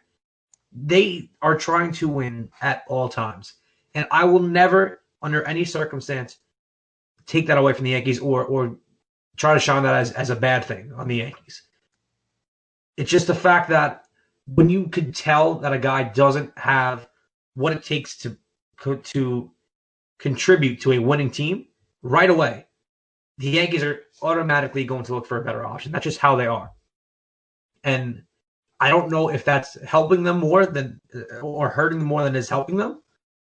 They are trying to win at all times, and I will never, under any circumstance, take that away from the Yankees or try to shine that as a bad thing on the Yankees. It's just the fact that when you could tell that a guy doesn't have what it takes to contribute to a winning team, right away, the Yankees are automatically going to look for a better option. That's just how they are. And I don't know if that's helping them more than or hurting them more than it's helping them.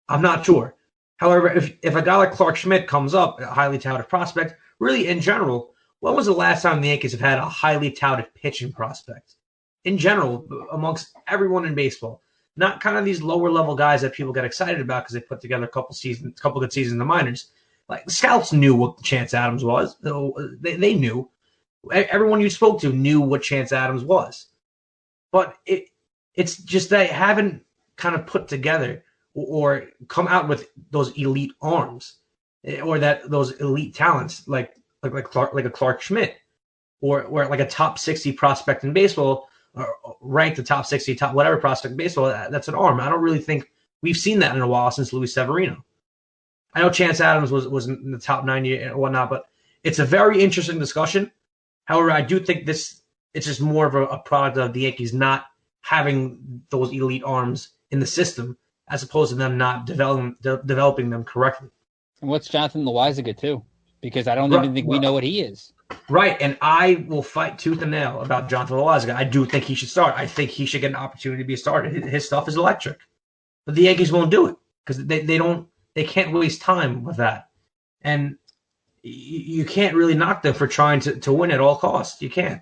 I'm not sure. However, if a guy like Clark Schmidt comes up, a highly touted prospect, really in general, when was the last time the Yankees have had a highly touted pitching prospect? In general, amongst everyone in baseball. Not kind of these lower level guys that people get excited about because they put together a couple good seasons in the minors. Like, the scouts knew what Chance Adams was. They knew. Everyone you spoke to knew what Chance Adams was. But it's just they haven't kind of put together or come out with those elite arms or those elite talents like a Clark Schmidt or like a top 60 prospect in baseball, or ranked the top 60, top whatever prospect in baseball. That's an arm. I don't really think we've seen that in a while since Luis Severino. I know Chance Adams was in the top 90 and whatnot, but it's a very interesting discussion. However, I do think it's just more of a product of the Yankees not having those elite arms in the system, as opposed to them not developing them correctly. And what's Jonathan Loaizaga too? Because I don't even think we know what he is. Right, and I will fight tooth and nail about Jonathan Loaizaga. I do think he should start. I think he should get an opportunity to be a starter. His stuff is electric. But the Yankees won't do it because they don't They can't waste time with that. And you can't really knock them for trying to win at all costs. You can't.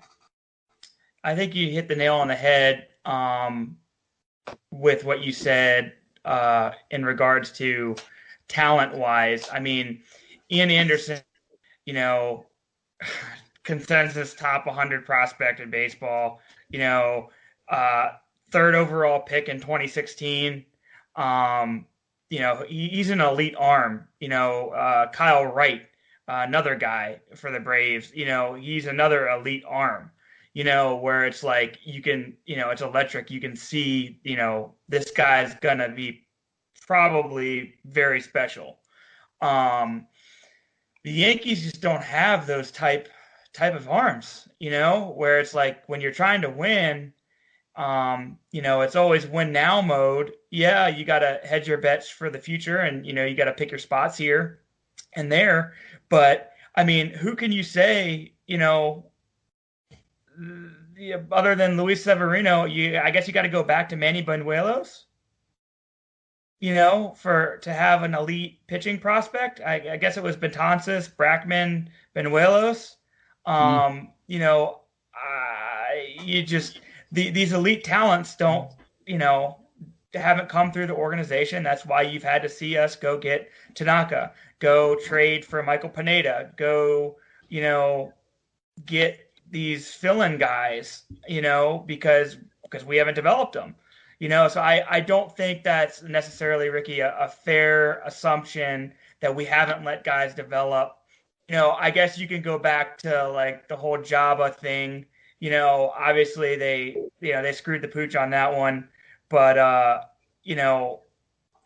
I think you hit the nail on the head with what you said in regards to talent-wise. I mean, Ian Anderson, consensus top 100 prospect in baseball, third overall pick in 2016. He's an elite arm. Kyle Wright, another guy for the Braves, he's another elite arm, where it's like you can, it's electric. You can see, this guy's going to be probably very special. The Yankees just don't have those type of arms, where it's like when you're trying to win, it's always win now mode. Yeah, you got to hedge your bets for the future and, you got to pick your spots here and there. But, I mean, who can you say, other than Luis Severino, I guess you got to go back to Manny Banuelos, to have an elite pitching prospect. I guess it was Betances, Brackman, Banuelos. These elite talents don't, haven't come through the organization. That's why you've had to see us go get Tanaka, go trade for Michael Pineda, go, get these fill-in guys, because we haven't developed them, so I don't think that's necessarily, Ricky, a fair assumption that we haven't let guys develop. I guess you can go back to like the whole Jabba thing. Obviously they screwed the pooch on that one, but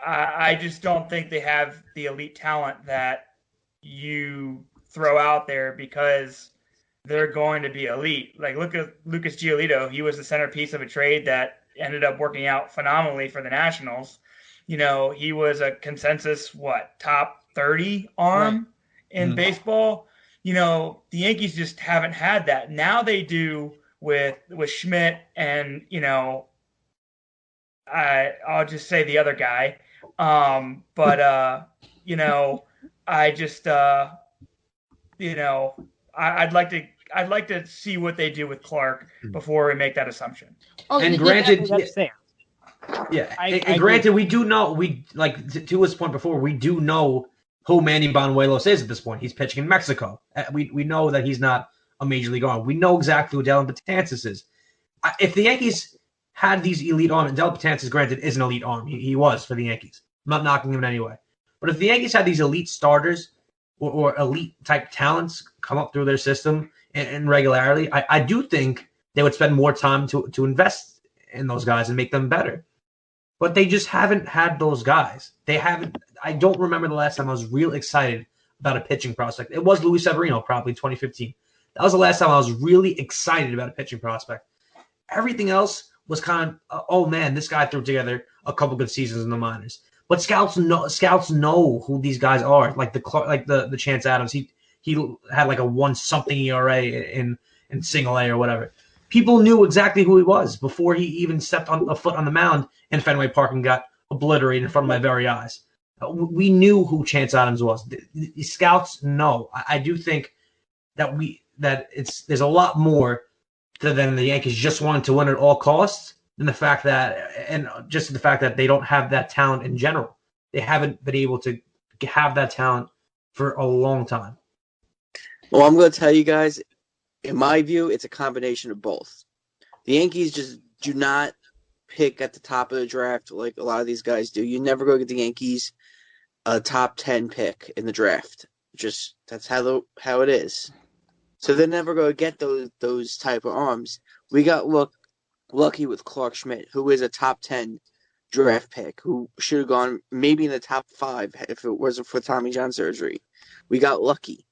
I just don't think they have the elite talent that you throw out there because they're going to be elite. Like, look at Lucas Giolito. He was the centerpiece of a trade that ended up working out phenomenally for the Nationals. He was a consensus, top 30 arm in baseball. The Yankees just haven't had that. Now they do with Schmidt and, I'll just say the other guy. I just, I'd like to see what they do with Clark before we make that assumption. And granted, granted, we do know, to his point before, we do know who Manny Banuelos is at this point. He's pitching in Mexico. We know that he's not a major league arm. We know exactly who Dellin Betances is. If the Yankees had these elite arms, and Dellin Betances, granted, is an elite arm. He was for the Yankees. I'm not knocking him in any way. But if the Yankees had these elite starters or elite type talents come up through their system in regularity, I do think they would spend more time to invest in those guys and make them better. But they just haven't had those guys. They haven't. I don't remember the last time I was real excited about a pitching prospect. It was Luis Severino, probably 2015. That was the last time I was really excited about a pitching prospect. Everything else was kind of, oh man, this guy threw together a couple good seasons in the minors. But scouts know who these guys are. Like the Chance Adams, he had like a 1-something ERA in single A or whatever. People knew exactly who he was before he even stepped on a foot on the mound in Fenway Park and got obliterated in front of my very eyes. We knew who Chance Adams was. The scouts know. I do think that there's a lot more than the Yankees just wanting to win at all costs than the fact that they don't have that talent in general. They haven't been able to have that talent for a long time. Well, I'm going to tell you guys, in my view, it's a combination of both. The Yankees just do not pick at the top of the draft like a lot of these guys do. You never go get the Yankees a top 10 pick in the draft. Just that's how it is. So they're never going to get those type of arms. We got lucky with Clark Schmidt, who is a top 10 draft pick, who should have gone maybe in the top 5 if it wasn't for Tommy John surgery. We got lucky.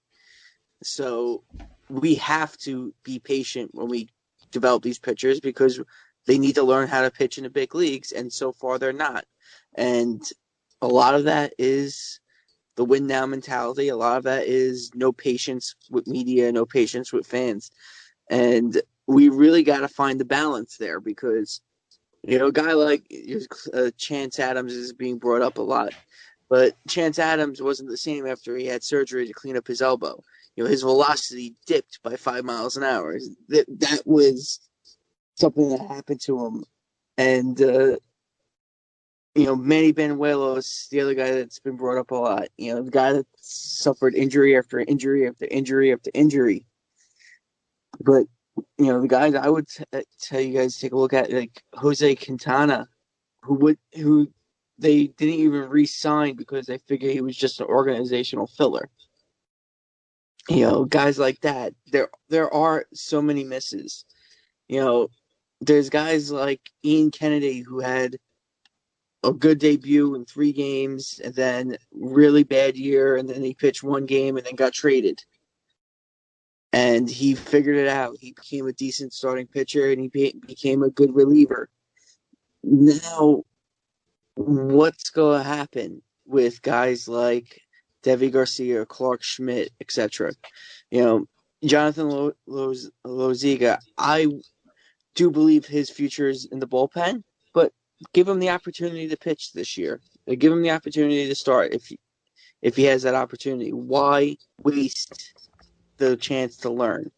So we have to be patient when we develop these pitchers because they need to learn how to pitch in the big leagues, and so far they're not. And a lot of that is the win now mentality. A lot of that is no patience with media, no patience with fans. And we really got to find the balance there because, a guy like Chance Adams is being brought up a lot. But Chance Adams wasn't the same after he had surgery to clean up his elbow. His velocity dipped by 5 miles an hour. That was something that happened to him. And, Manny Benuelos, the other guy that's been brought up a lot, the guy that suffered injury after injury after injury after injury. But, the guys I would tell you guys to take a look at, like Jose Quintana, who they didn't even re-sign because they figured he was just an organizational filler. Guys like that. There are so many misses. There's guys like Ian Kennedy who had a good debut in 3 games and then really bad year, and then he pitched 1 game and then got traded. And he figured it out. He became a decent starting pitcher, and he became a good reliever. Now, what's going to happen with guys like Deivi Garcia, Clark Schmidt, etc.? Jonathan Loziga, I do believe his future is in the bullpen, but give him the opportunity to pitch this year. Give him the opportunity to start if he has that opportunity. Why waste the chance to learn?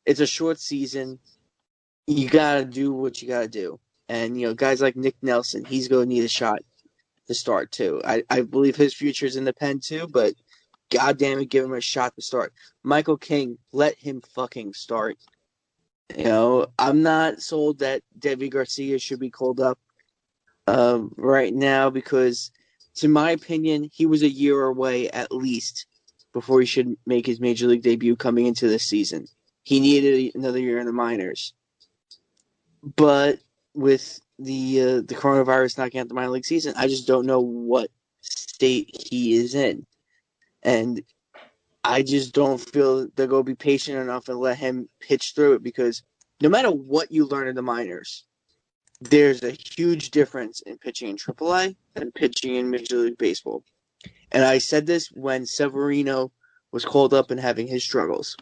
It's a short season. You got to do what you got to do. And, guys like Nick Nelson, he's going to need a shot to start too. I believe his future is in the pen too, but God damn it, give him a shot to start. Michael King, let him fucking start. I'm not sold that Deivi Garcia should be called up right now because, to my opinion, he was a year away at least before he should make his major league debut coming into this season. He needed another year in the minors. But with the coronavirus knocking out the minor league season, I just don't know what state he is in. And I just don't feel they're going to be patient enough and let him pitch through it, because no matter what you learn in the minors, there's a huge difference in pitching in AAA and pitching in Major League Baseball. And I said this when Severino was called up and having his struggles.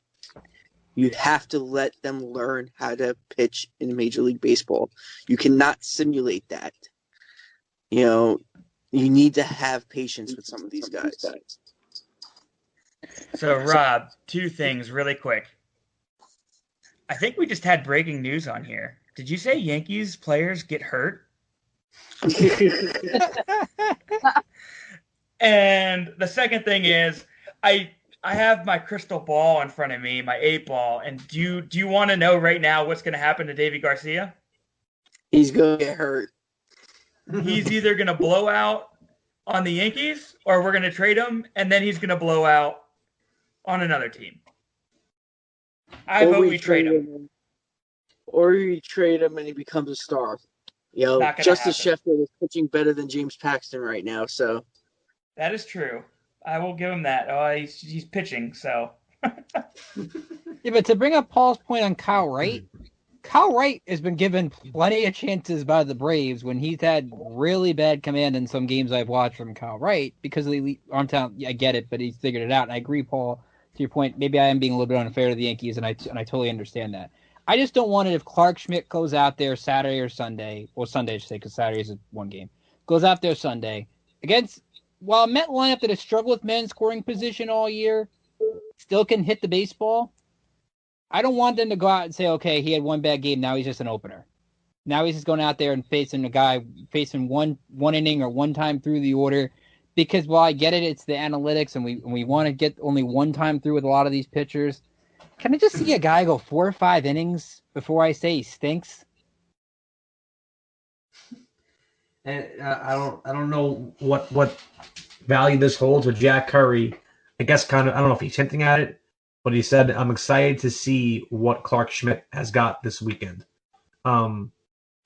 You have to let them learn how to pitch in Major League Baseball. You cannot simulate that. You need to have patience with some of these guys. So, Rob, 2 things really quick. I think we just had breaking news on here. Did you say Yankees players get hurt? And the second thing is, I have my crystal ball in front of me, my 8-ball, and do you want to know right now what's going to happen to Deivi Garcia? He's going to get hurt. He's either going to blow out on the Yankees, or we're going to trade him, and then he's going to blow out on another team. I vote we trade him. Or we trade him and he becomes a star. Justice Sheffield is pitching better than James Paxton right now, so. That is true. I will give him that. Oh, he's pitching, so. Yeah, but to bring up Paul's point on Kyle Wright has been given plenty of chances by the Braves when he's had really bad command in some games I've watched from Kyle Wright because of the arm talent. I get it, but he's figured it out. And I agree, Paul, to your point. Maybe I am being a little bit unfair to the Yankees, and I totally understand that. I just don't want it if Clark Schmidt goes out there Saturday or Sunday, or Sunday I should say, because Saturday is 1 game, goes out there Sunday against, while a Met lineup that has struggled with men scoring position all year, still can hit the baseball. I don't want them to go out and say, okay, he had 1 bad game, now he's just an opener. Now he's just going out there and facing a guy facing one inning or 1 time through the order. Because while I get it, it's the analytics, and we want to get only 1 time through with a lot of these pitchers. Can I just see a guy go 4 or 5 innings before I say he stinks? And I don't know what value this holds with Jack Curry. I guess kind of, I don't know if he's hinting at it, but he said, I'm excited to see what Clark Schmidt has got this weekend.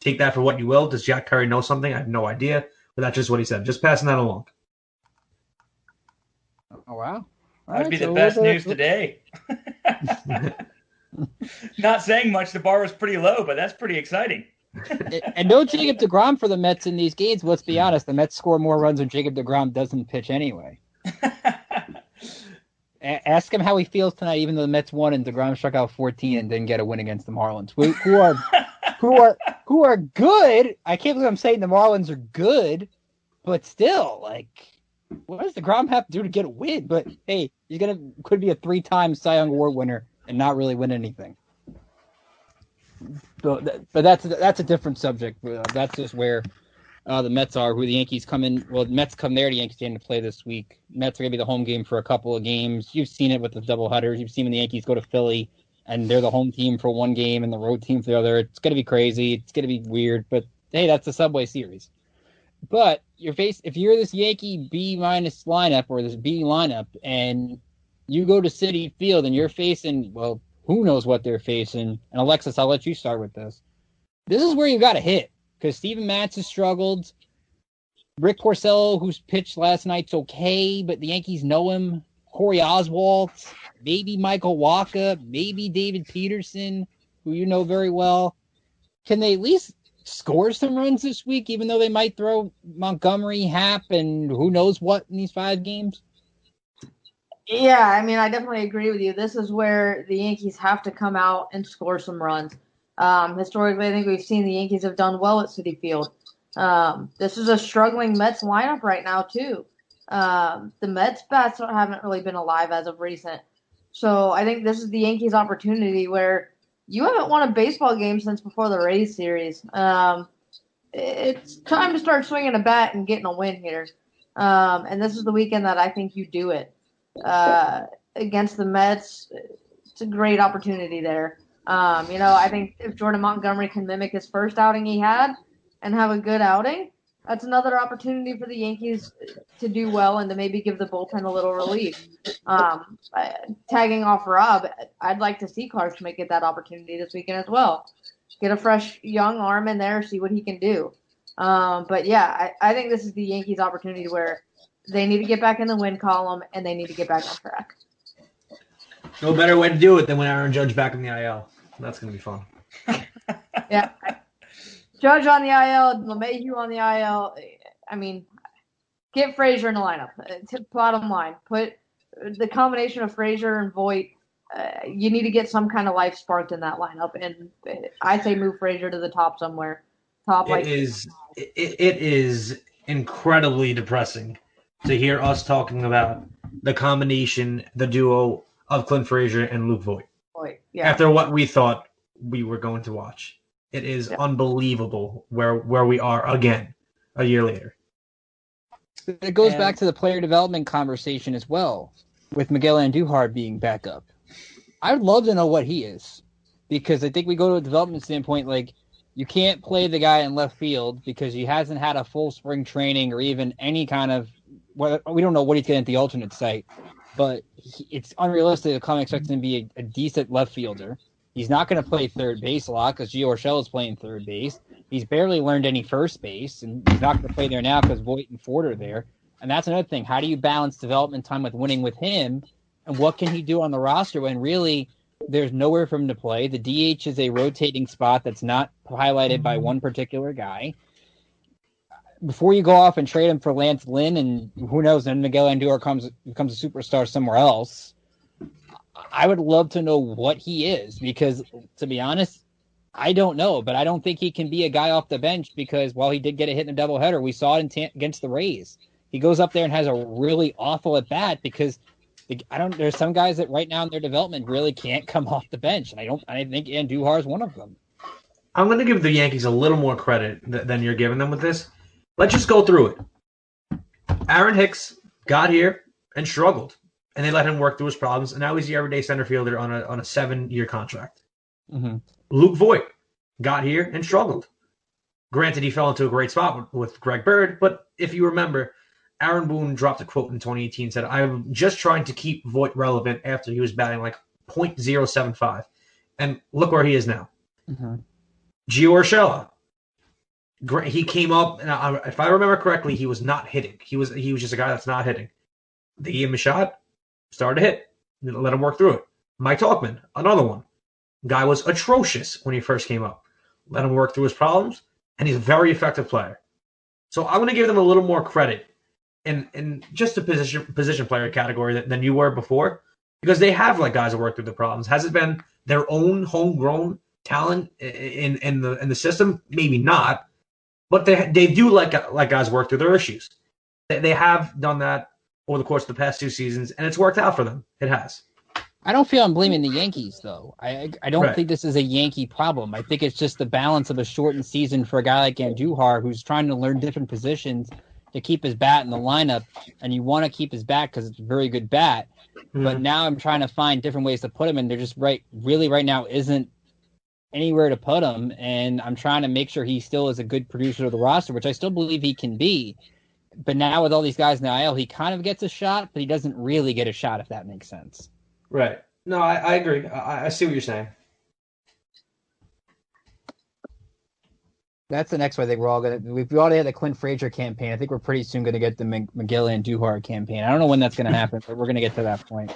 Take that for what you will. Does Jack Curry know something? I have no idea, but that's just what he said. Just passing that along. Oh, wow. That'd be the best news today. Not saying much. The bar was pretty low, but that's pretty exciting. And no Jacob deGrom for the Mets in these games. Let's be honest. The Mets score more runs when Jacob deGrom doesn't pitch anyway. Ask him how he feels tonight, even though the Mets won and deGrom struck out 14 and didn't get a win against the Marlins, who are good. I can't believe I'm saying the Marlins are good, but still, like, What does DeGrom have to do to get a win? But hey, he's could be a 3-time Cy Young Award winner and not really win anything. But that's a different subject. That's just where the Mets are, who the Yankees come in. Well, the Mets come there to Yankee Stadium to play this week. Mets are going to be the home game for a couple of games. You've seen it with the doubleheaders. You've seen when the Yankees go to Philly, and they're the home team for one game and the road team for the other. It's going to be crazy. It's going to be weird. But, hey, that's the Subway Series. But if you're this Yankee B- lineup or this B lineup, and you go to Citi Field and you're facing, well, who knows what they're facing. And, Alexis, I'll let you start with this. This is where you got to hit. Because Steven Matz has struggled. Rick Porcello, who's pitched last night's okay, but the Yankees know him. Corey Oswalt, maybe Michael Wacha, maybe David Peterson, who you know very well. Can they at least score some runs this week, even though they might throw Montgomery, Happ, and who knows what in these 5 games? Yeah, I mean, I definitely agree with you. This is where the Yankees have to come out and score some runs. Historically, I think we've seen the Yankees have done well at Citi Field. This is a struggling Mets lineup right now, too. The Mets bats haven't really been alive as of recent. So I think this is the Yankees' opportunity where you haven't won a baseball game since before the Rays series. It's time to start swinging a bat and getting a win here. And this is the weekend that I think you do it. Against the Mets, it's a great opportunity there. I think if Jordan Montgomery can mimic his first outing he had and have a good outing, that's another opportunity for the Yankees to do well and to maybe give the bullpen a little relief. Tagging off Rob, I'd like to see Clarkschmidt get that opportunity this weekend as well. Get a fresh young arm in there, see what he can do. But yeah, I think this is the Yankees' opportunity where they need to get back in the win column and they need to get back on track. No better way to do it than when Aaron Judge back in the IL. That's going to be fun. Yeah. Judge on the IL, LeMahieu on the IL. I mean, get Frazier in the lineup. Bottom line, put the combination of Frazier and Voit. You need to get some kind of life sparked in that lineup, and I say move Frazier to the top somewhere. It is incredibly depressing to hear us talking about the combination, the duo of Clint Frazier and Luke Voit. Yeah. After what we thought we were going to watch. It is unbelievable where we are again a year later. It goes back to the player development conversation as well, with Miguel Andujar being back up. I would love to know what he is, because I think we go to a development standpoint, like, you can't play the guy in left field because he hasn't had a full spring training or even any kind of – we don't know what he's getting at the alternate site, but it's unrealistic to come expect him to be a decent left fielder. He's not going to play third base a lot because Gio Urshela is playing third base. He's barely learned any first base, and he's not going to play there now because Voit and Ford are there. And that's another thing. How do you balance development time with winning with him, and what can he do on the roster when really there's nowhere for him to play? The DH is a rotating spot that's not highlighted by one particular guy. Before you go off and trade him for Lance Lynn, and who knows, then Miguel Andujar becomes a superstar somewhere else, I would love to know what he is, because, to be honest, I don't know. But I don't think he can be a guy off the bench because while he did get a hit in a doubleheader, we saw it against the Rays. He goes up there and has a really awful at-bat because there's some guys that right now in their development really can't come off the bench, and I think Andujar is one of them. I'm going to give the Yankees a little more credit than you're giving them with this. Let's just go through it. Aaron Hicks got here and struggled, and they let him work through his problems, and now he's the everyday center fielder on a 7-year contract. Mm-hmm. Luke Voit got here and struggled. Granted, he fell into a great spot with Greg Bird, but if you remember, Aaron Boone dropped a quote in 2018, said, "I'm just trying to keep Voit relevant," after he was batting like .075. And look where he is now. Mm-hmm. Gio Urshela. He came up, and if I remember correctly, he was not hitting. He was just a guy that's not hitting. They gave him a shot, started to hit, let him work through it. Mike Tauchman, another one. Guy was atrocious when he first came up. Let him work through his problems, and he's a very effective player. So I'm going to give them a little more credit in just a position player category than you were before, because they have like guys that work through the problems. Has it been their own homegrown talent in the system? Maybe not, but they do like guys work through their issues. They have done that over the course of the past 2 seasons, and it's worked out for them. It has. I don't feel I'm blaming the Yankees, though. I don't Right. think this is a Yankee problem. I think it's just the balance of a shortened season for a guy like Andujar who's trying to learn different positions to keep his bat in the lineup, and you want to keep his bat because it's a very good bat. But now I'm trying to find different ways to put him, and they're just right now isn't anywhere to put him, and I'm trying to make sure he still is a good producer of the roster, which I still believe he can be. But now with all these guys in the IL, he kind of gets a shot, but he doesn't really get a shot, if that makes sense. Right. No, I agree. I see what you're saying. That's the next one. I think we're all going to. We've already had the Clint Frazier campaign. I think we're pretty soon going to get the Miguel Andujar campaign. I don't know when that's going to happen, but we're going to get to that point.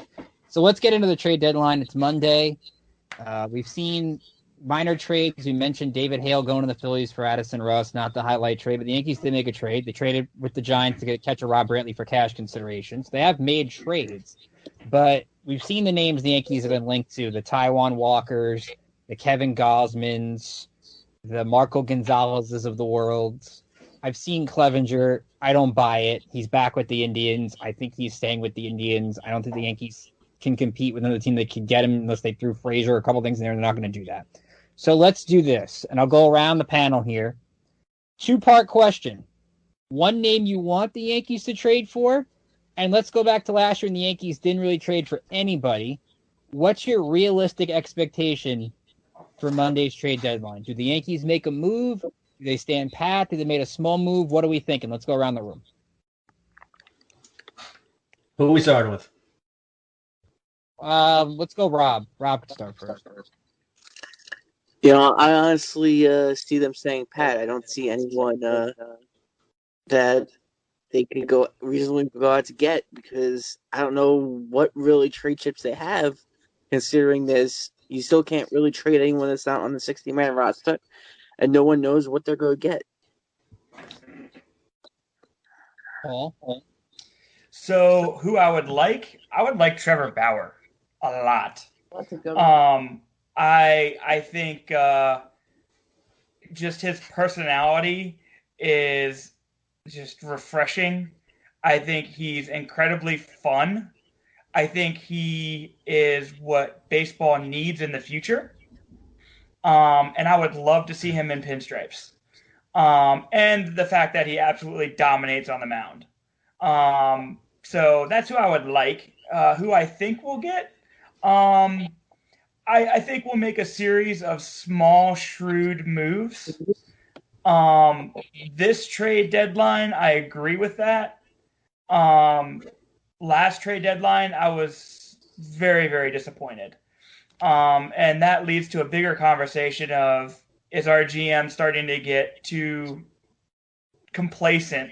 So let's get into the trade deadline. It's Monday. We've seen minor trades. We mentioned David Hale going to the Phillies for Addison Russ, not the highlight trade, but the Yankees did make a trade. They traded with the Giants to get catcher Rob Brantley for cash considerations. They have made trades, but we've seen the names the Yankees have been linked to: the Taiwan Walkers, the Kevin Gausmans, the Marco Gonzalez's of the world. I've seen Clevenger. I don't buy it. He's back with the Indians. I think he's staying with the Indians. I don't think the Yankees can compete with another team that could get him unless they threw Frazier a couple things in there. They're not going to do that. So let's do this, and I'll go around the panel here. 2-part question. One name you want the Yankees to trade for, and let's go back to last year when the Yankees didn't really trade for anybody. What's your realistic expectation for Monday's trade deadline? Do the Yankees make a move? Do they stand pat? Do they make a small move? What are we thinking? Let's go around the room. Who are we starting with? Let's go Rob. Rob can start first. I honestly see them staying pat. I don't see anyone that they could go reasonably go out to get, because I don't know what really trade chips they have, considering this. You still can't really trade anyone that's not on the 60-man roster, and no one knows what they're going to get. Paul? So who I would like Trevor Bauer a lot. That's a good one. I think just his personality is just refreshing. I think he's incredibly fun. I think he is what baseball needs in the future. And I would love to see him in pinstripes. And the fact that he absolutely dominates on the mound. So that's who I would like. Who I think we'll get. I think we'll make a series of small, shrewd moves. This trade deadline, I agree with that. Last trade deadline, I was very, very disappointed. And that leads to a bigger conversation of, is our GM starting to get too complacent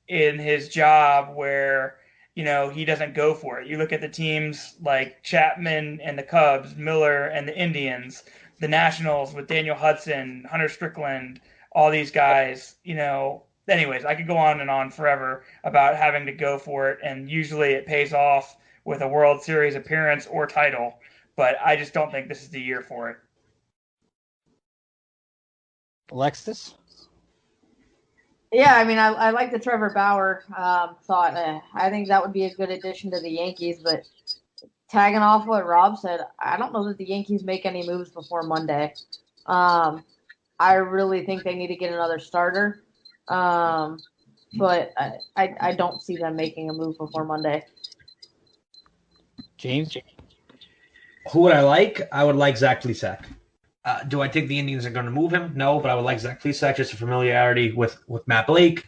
in his job where, he doesn't go for it? You look at the teams like Chapman and the Cubs, Miller and the Indians, the Nationals with Daniel Hudson, Hunter Strickland, all these guys, Anyways, I could go on and on forever about having to go for it, and usually it pays off with a World Series appearance or title, but I just don't think this is the year for it. Alexis? Yeah, I mean, I like the Trevor Bauer thought. I think that would be a good addition to the Yankees, but tagging off what Rob said, I don't know that the Yankees make any moves before Monday. I really think they need to get another starter, but I don't see them making a move before Monday. James? Who would I like? I would like Zach Plesac. Do I think the Indians are going to move him? No, but I would like Zach Plesac, just a familiarity with Matt Blake.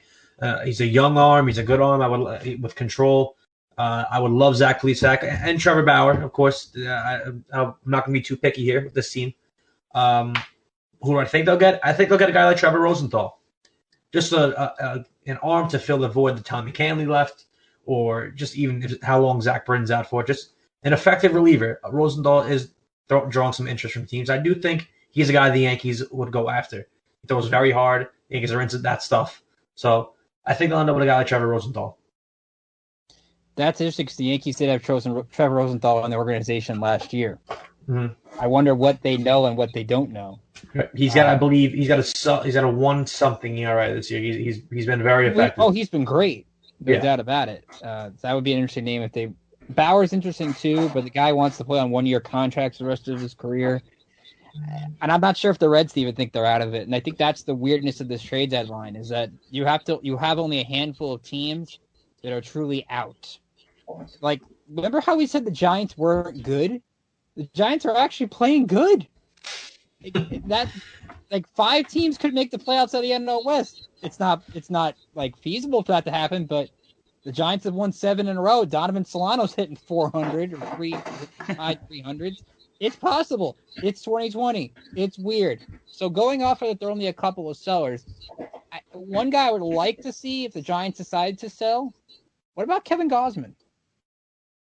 He's a young arm. He's a good arm. I would with control. I would love Zach Plesac and Trevor Bauer, of course. I'm not going to be too picky here with this team. Who do I think they'll get? I think they'll get a guy like Trevor Rosenthal. Just an arm to fill the void that Tommy Canley left, or just even how long Zach Britton's out for. Just an effective reliever. Rosenthal is drawing some interest from teams. I do think he's a guy the Yankees would go after. He throws very hard. The Yankees are into that stuff. So I think they'll end up with a guy like Trevor Rosenthal. That's interesting because the Yankees did have Trevor Rosenthal in the organization last year. Mm-hmm. I wonder what they know and what they don't know. He's got, I believe, he's got a 1-something ERA this year. He's been very effective. Oh, he's been great. No doubt about it. So that would be an interesting name if they. Bauer's interesting too, but the guy wants to play on 1-year contracts the rest of his career. And I'm not sure if the Reds even think they're out of it. And I think that's the weirdness of this trade deadline is that you have only a handful of teams that are truly out. Like, remember how we said the Giants weren't good? The Giants are actually playing good. That 5 teams could make the playoffs of the NL West. It's not like feasible for that to happen, but the Giants have won 7 in a row. Donovan Solano's hitting 400 or high 300s. It's possible. It's 2020. It's weird. So going off of that, there are only a couple of sellers. One guy I would like to see if the Giants decide to sell. What about Kevin Gausman?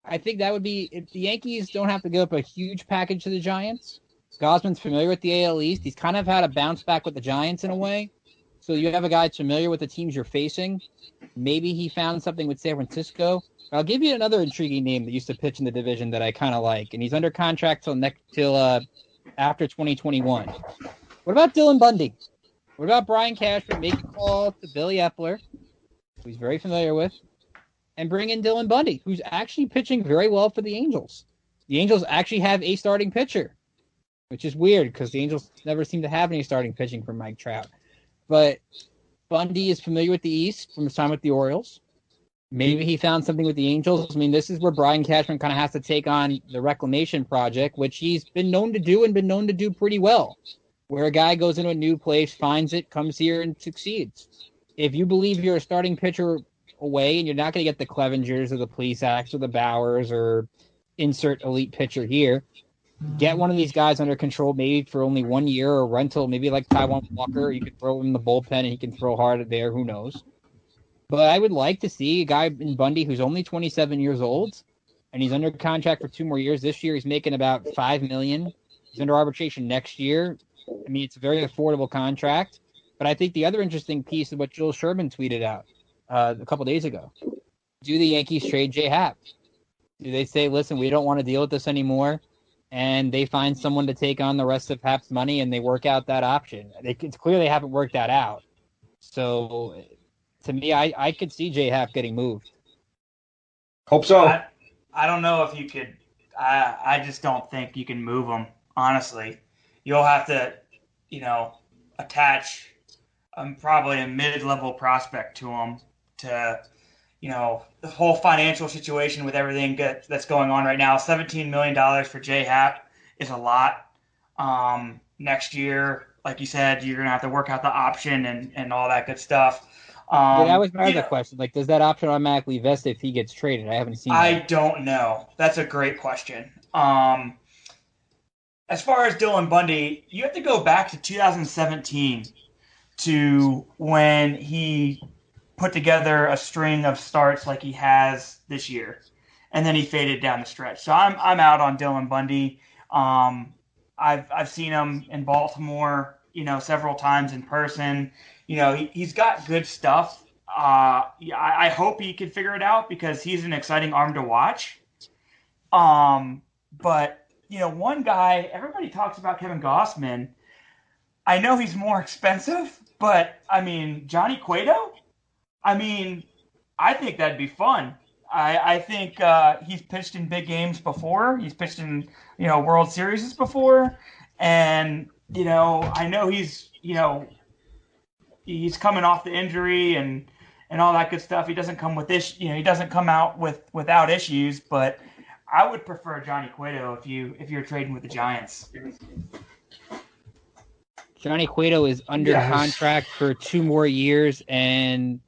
I think that would be if the Yankees don't have to give up a huge package to the Giants. Gausman's familiar with the AL East. He's kind of had a bounce back with the Giants in a way. So you have a guy familiar with the teams you're facing. Maybe he found something with San Francisco. I'll give you another intriguing name that used to pitch in the division that I kind of like, and he's under contract till after 2021. What about Dylan Bundy? What about Brian Cashman making a call to Billy Epler, who he's very familiar with, and bring in Dylan Bundy, who's actually pitching very well for the Angels. The Angels actually have a starting pitcher, which is weird because the Angels never seem to have any starting pitching for Mike Trout. But Bundy is familiar with the East from his time with the Orioles. Maybe he found something with the Angels. I mean, this is where Brian Cashman kind of has to take on the reclamation project, which he's been known to do and been known to do pretty well, where a guy goes into a new place, finds it, comes here, and succeeds. If you believe you're a starting pitcher away and you're not going to get the Clevengers or the Plesac's or the Bowers or insert elite pitcher here, get one of these guys under control maybe for only 1 year or rental, maybe like Taijuan Walker. You can throw him in the bullpen and he can throw hard there. Who knows? But I would like to see a guy in Bundy who's only 27 years old and he's under contract for 2 more years. This year he's making about $5 million. He's under arbitration next year. I mean, it's a very affordable contract. But I think the other interesting piece is what Joel Sherman tweeted out a couple days ago. Do the Yankees trade J. Happ? Do they say, listen, we don't want to deal with this anymore? And they find someone to take on the rest of Happ's money and they work out that option. It's clear they haven't worked that out. So to me, I could see J. Happ getting moved. Hope so. I don't know if you could. I just don't think you can move him, honestly. You'll have to, attach probably a mid-level prospect to him to, the whole financial situation with everything that's going on right now. $17 million for J. Happ is a lot. Next year, like you said, you're going to have to work out the option and all that good stuff. That was my other question. Like, does that option automatically vest if he gets traded? I haven't seen that. I don't know. That's a great question. As far as Dylan Bundy, you have to go back to 2017 to when he put together a string of starts like he has this year, and then he faded down the stretch. So I'm out on Dylan Bundy. I've seen him in Baltimore, several times in person. He's got good stuff. I hope he can figure it out because he's an exciting arm to watch. But one guy, everybody talks about Kevin Gausman. I know he's more expensive, but I mean, Johnny Cueto? I mean, I think that'd be fun. I think he's pitched in big games before. He's pitched in, World Series before. And, I know he's coming off the injury and all that good stuff. He doesn't come with this, he doesn't come out without issues, but I would prefer Johnny Cueto if you're trading with the Giants. Johnny Cueto is under contract for 2 more years, and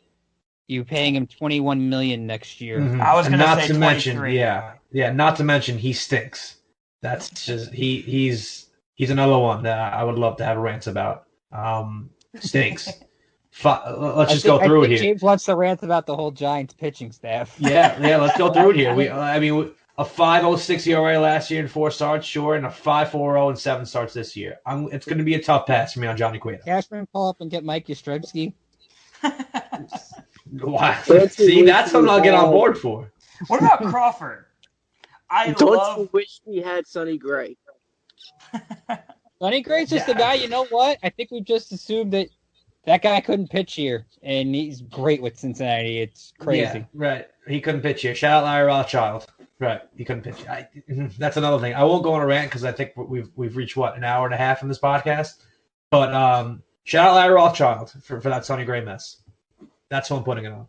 you're paying him $21 million next year. Mm-hmm. I was going to say 23. Not to mention he stinks. That's just he's another one that I would love to have rants about. Stinks. Let's just go through it here. James wants to rant about the whole Giants pitching staff. Yeah. Let's go through it here. A 5.06 ERA last year in 4 starts, sure, and a 5.40 in 7 starts this year. It's going to be a tough pass for me on Johnny Cueto. Cashman, call up and get Mike Yastrzemski. Wow. See, that's something I'll get on board for. What about Crawford? You wish we had Sonny Gray? Sonny Gray's just the guy. You know what? I think we just assumed that That guy couldn't pitch here, and he's great with Cincinnati. It's crazy. Yeah, right. He couldn't pitch here. Shout out Larry Rothschild. Right, he couldn't pitch. That's another thing. I won't go on a rant because I think we've reached an hour and a half in this podcast. But shout out Larry Rothschild for that Sonny Gray mess. That's who I'm putting it on.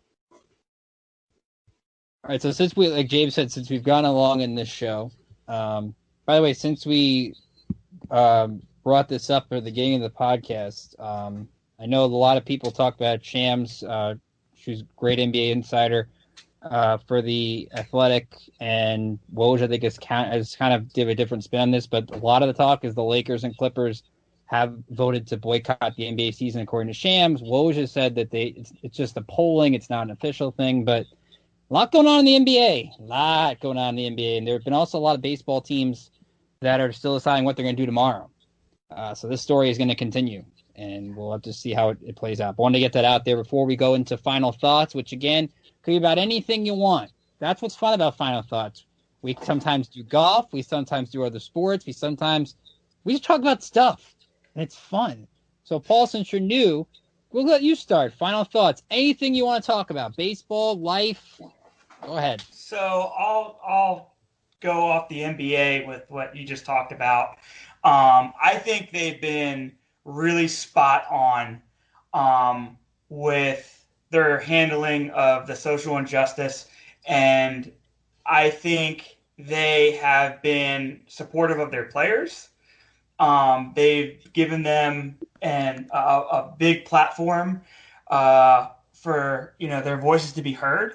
All right, so since like James said, since we've gone along in this show, by the way, since we brought this up at the beginning of the podcast, I know a lot of people talk about Shams. She's a great NBA insider for the Athletic, and Woj, I think, has kind of give a different spin on this, but a lot of the talk is the Lakers and Clippers have voted to boycott the NBA season according to Shams. Woj has said that it's just a polling, it's not an official thing, but a lot going on in the NBA. A lot going on in the NBA. And there have been also a lot of baseball teams that are still deciding what they're going to do tomorrow. So this story is going to continue, and we'll have to see how it plays out. But I wanted to get that out there before we go into final thoughts, which, again, could be about anything you want. That's what's fun about final thoughts. We sometimes do golf. We sometimes do other sports. We just talk about stuff, and it's fun. So, Paul, since you're new, we'll let you start. Final thoughts. Anything you want to talk about. Baseball, life. Go ahead. So I'll go off the NBA with what you just talked about. I think they've been really spot on with their handling of the social injustice, and I think they have been supportive of their players. They've given them a big platform for their voices to be heard.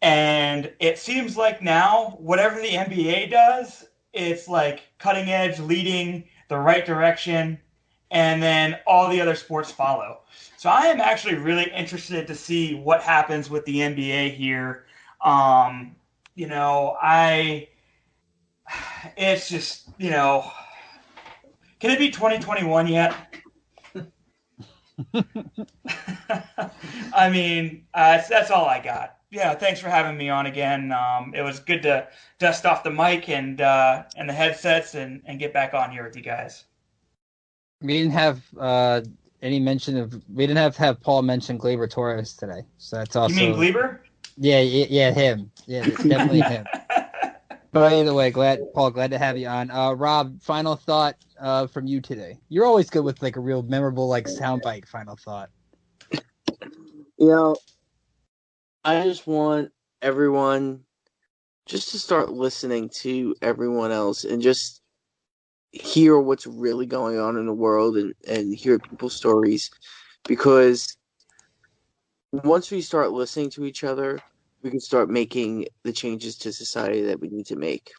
And it seems like now, whatever the NBA does, it's like cutting edge, leading the right direction, and then all the other sports follow. So I am actually really interested to see what happens with the NBA here. It's just, can it be 2021 yet? I mean, that's all I got. Yeah, thanks for having me on again. It was good to dust off the mic and the headsets and get back on here with you guys. We didn't have any mention of. We didn't have Paul mention Gleyber Torres today, so that's also. You mean Gleyber? Yeah, him. Yeah, definitely him. But either way, glad to have you on. Rob, final thought from you today. You're always good with like a real memorable soundbite. Final thought. I just want everyone just to start listening to everyone else and just hear what's really going on in the world and hear people's stories, because once we start listening to each other, we can start making the changes to society that we need to make.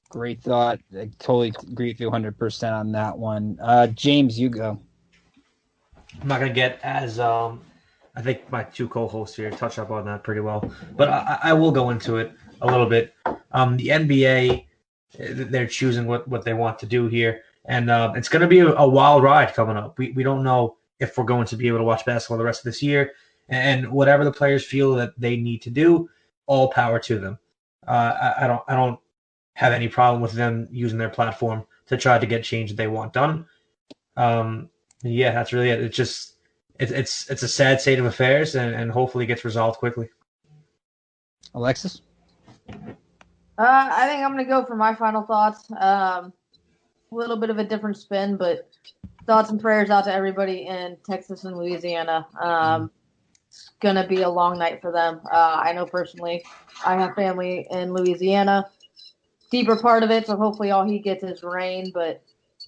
Great thought. I totally agree with you 100% on that one. James, you go. I'm not going to get as I think my two co-hosts here touched up on that pretty well, but I will go into it a little bit. The NBA, they're choosing what they want to do here, and it's going to be a wild ride coming up. We don't know if we're going to be able to watch basketball the rest of this year, and whatever the players feel that they need to do, all power to them. I don't have any problem with them using their platform to try to get change that they want done. Yeah, that's really it. It's just it's a sad state of affairs, and hopefully it gets resolved quickly. Alexis? I think I'm going to go for my final thoughts. A little bit of a different spin, but thoughts and prayers out to everybody in Texas and Louisiana. It's going to be a long night for them. I know personally I have family in Louisiana, deeper part of it, so hopefully all he gets is rain. But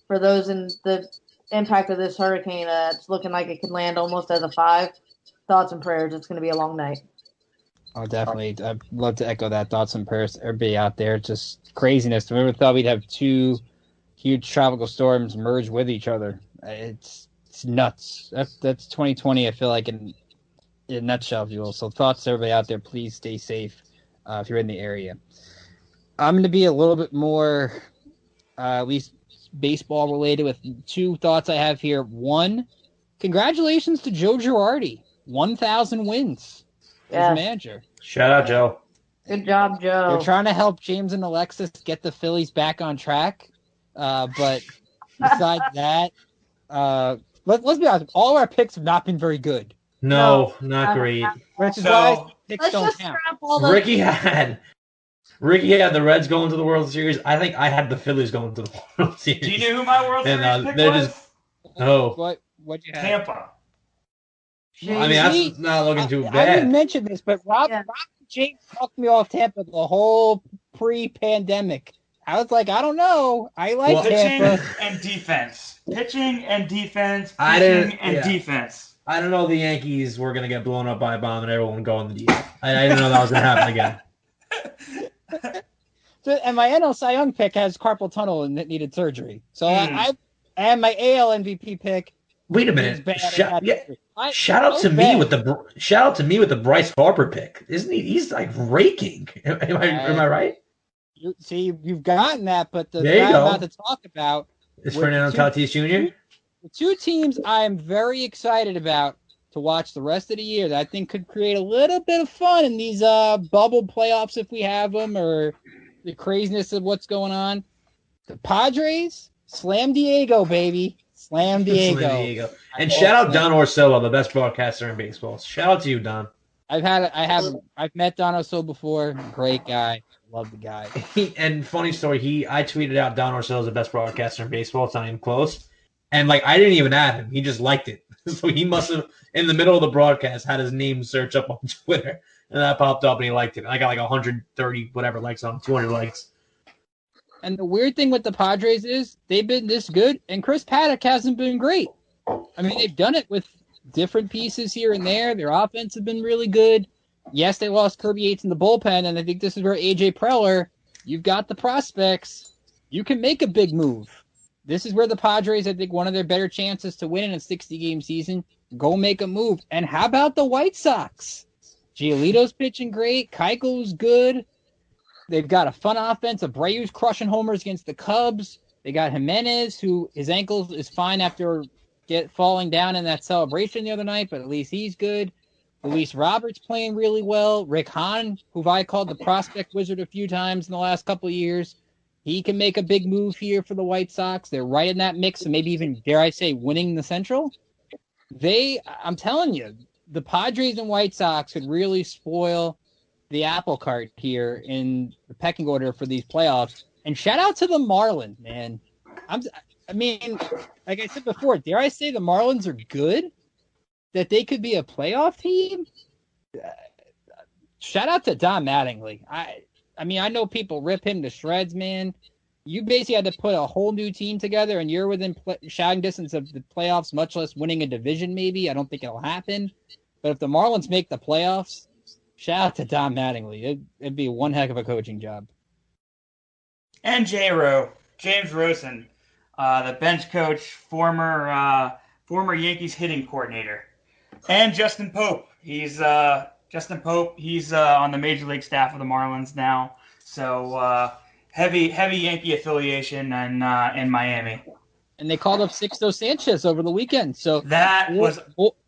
for those in the impact of this hurricane, it's looking like it could land almost as a 5. Thoughts and prayers. It's going to be a long night. Oh, definitely. I'd love to echo that. Thoughts and prayers. Everybody out there, just craziness. We never thought we'd have 2 huge tropical storms merge with each other. It's nuts. That's 2020. I feel like in a nutshell, Jules. So thoughts to everybody out there. Please stay safe if you're in the area. I'm going to be a little bit more, at least baseball related, with 2 thoughts I have here. 1, congratulations to Joe Girardi. 1,000 wins as manager. Shout out, Joe. Good job, Joe. They're trying to help James and Alexis get the Phillies back on track. But besides that, let's be honest. All our picks have not been very good, No, not great. which is why picks Let's don't just count. scrap all those. Ricky had the Reds going to the World Series. I think I had the Phillies going to the World Series. Do you know who my World And, Series pick they're was? just- Oh, What'd you have? Tampa. I mean that's not looking too I didn't bad. mention this, but Rob James talked me off Tampa the whole pre-pandemic. I was like, I don't know. I like Pitching Tampa. and defense. Pitching and defense. I Pitching didn't- and yeah. defense. I don't know the Yankees were gonna get blown up by a bomb and everyone would go on the DL. I didn't know that was gonna happen again. So, and my NL Cy Young pick has carpal tunnel and it needed surgery. So I and my AL MVP pick. Wait a is minute. bad. Shout out to me with the Bryce Harper pick. Isn't he? He's like raking. Am I right? You've gotten that, but the There you guy I'm go. about to talk about Is with Fernando Tatis Jr.? the two teams I am very excited about to watch the rest of the year that I think could create a little bit of fun in these bubble playoffs if we have them, or the craziness of what's going on. The Padres, Slam Diego, baby. Slam Diego. San Diego. And shout out Don Orsillo, the best broadcaster in baseball. Shout out to you, Don. I've met Don Orsillo before. Great guy. Love the guy. And funny story, I tweeted out Don Orsillo is the best broadcaster in baseball. It's not even close. And like I didn't even add him. He just liked it. So he must have, in the middle of the broadcast, had his name search up on Twitter. And that popped up and he liked it. I got like 130 whatever likes on 200 likes. And the weird thing with the Padres is they've been this good, and Chris Paddock hasn't been great. I mean, they've done it with different pieces here and there. Their offense has been really good. Yes, they lost Kirby Yates in the bullpen, and I think this is where AJ Preller, you've got the prospects. You can make a big move. This is where the Padres, I think, one of their better chances to win in a 60-game season. Go make a move. And how about the White Sox? Giolito's pitching great. Keuchel's good. They've got a fun offense. Abreu's crushing homers against the Cubs. They got Jimenez, who his ankle is fine after falling down in that celebration the other night, but at least he's good. Luis Roberts playing really well. Rick Hahn, who I called the prospect wizard a few times in the last couple of years, he can make a big move here for the White Sox. They're right in that mix, and maybe even, dare I say, winning the Central. I'm telling you, the Padres and White Sox could really spoil the apple cart here in the pecking order for these playoffs. And shout out to the Marlins, man. I mean, like I said before, dare I say the Marlins are good? That they could be a playoff team? Shout out to Don Mattingly. I mean, I know people rip him to shreds, man. You basically had to put a whole new team together, and you're within shouting distance of the playoffs, much less winning a division maybe. I don't think it'll happen. But if the Marlins make the playoffs, shout out to Don Mattingly. It'd be one heck of a coaching job. And James Rosen, the bench coach, former Yankees hitting coordinator. And Justin Pope. He's on the major league staff of the Marlins now. So heavy Yankee affiliation in Miami. And they called up Sixto Sanchez over the weekend. So that was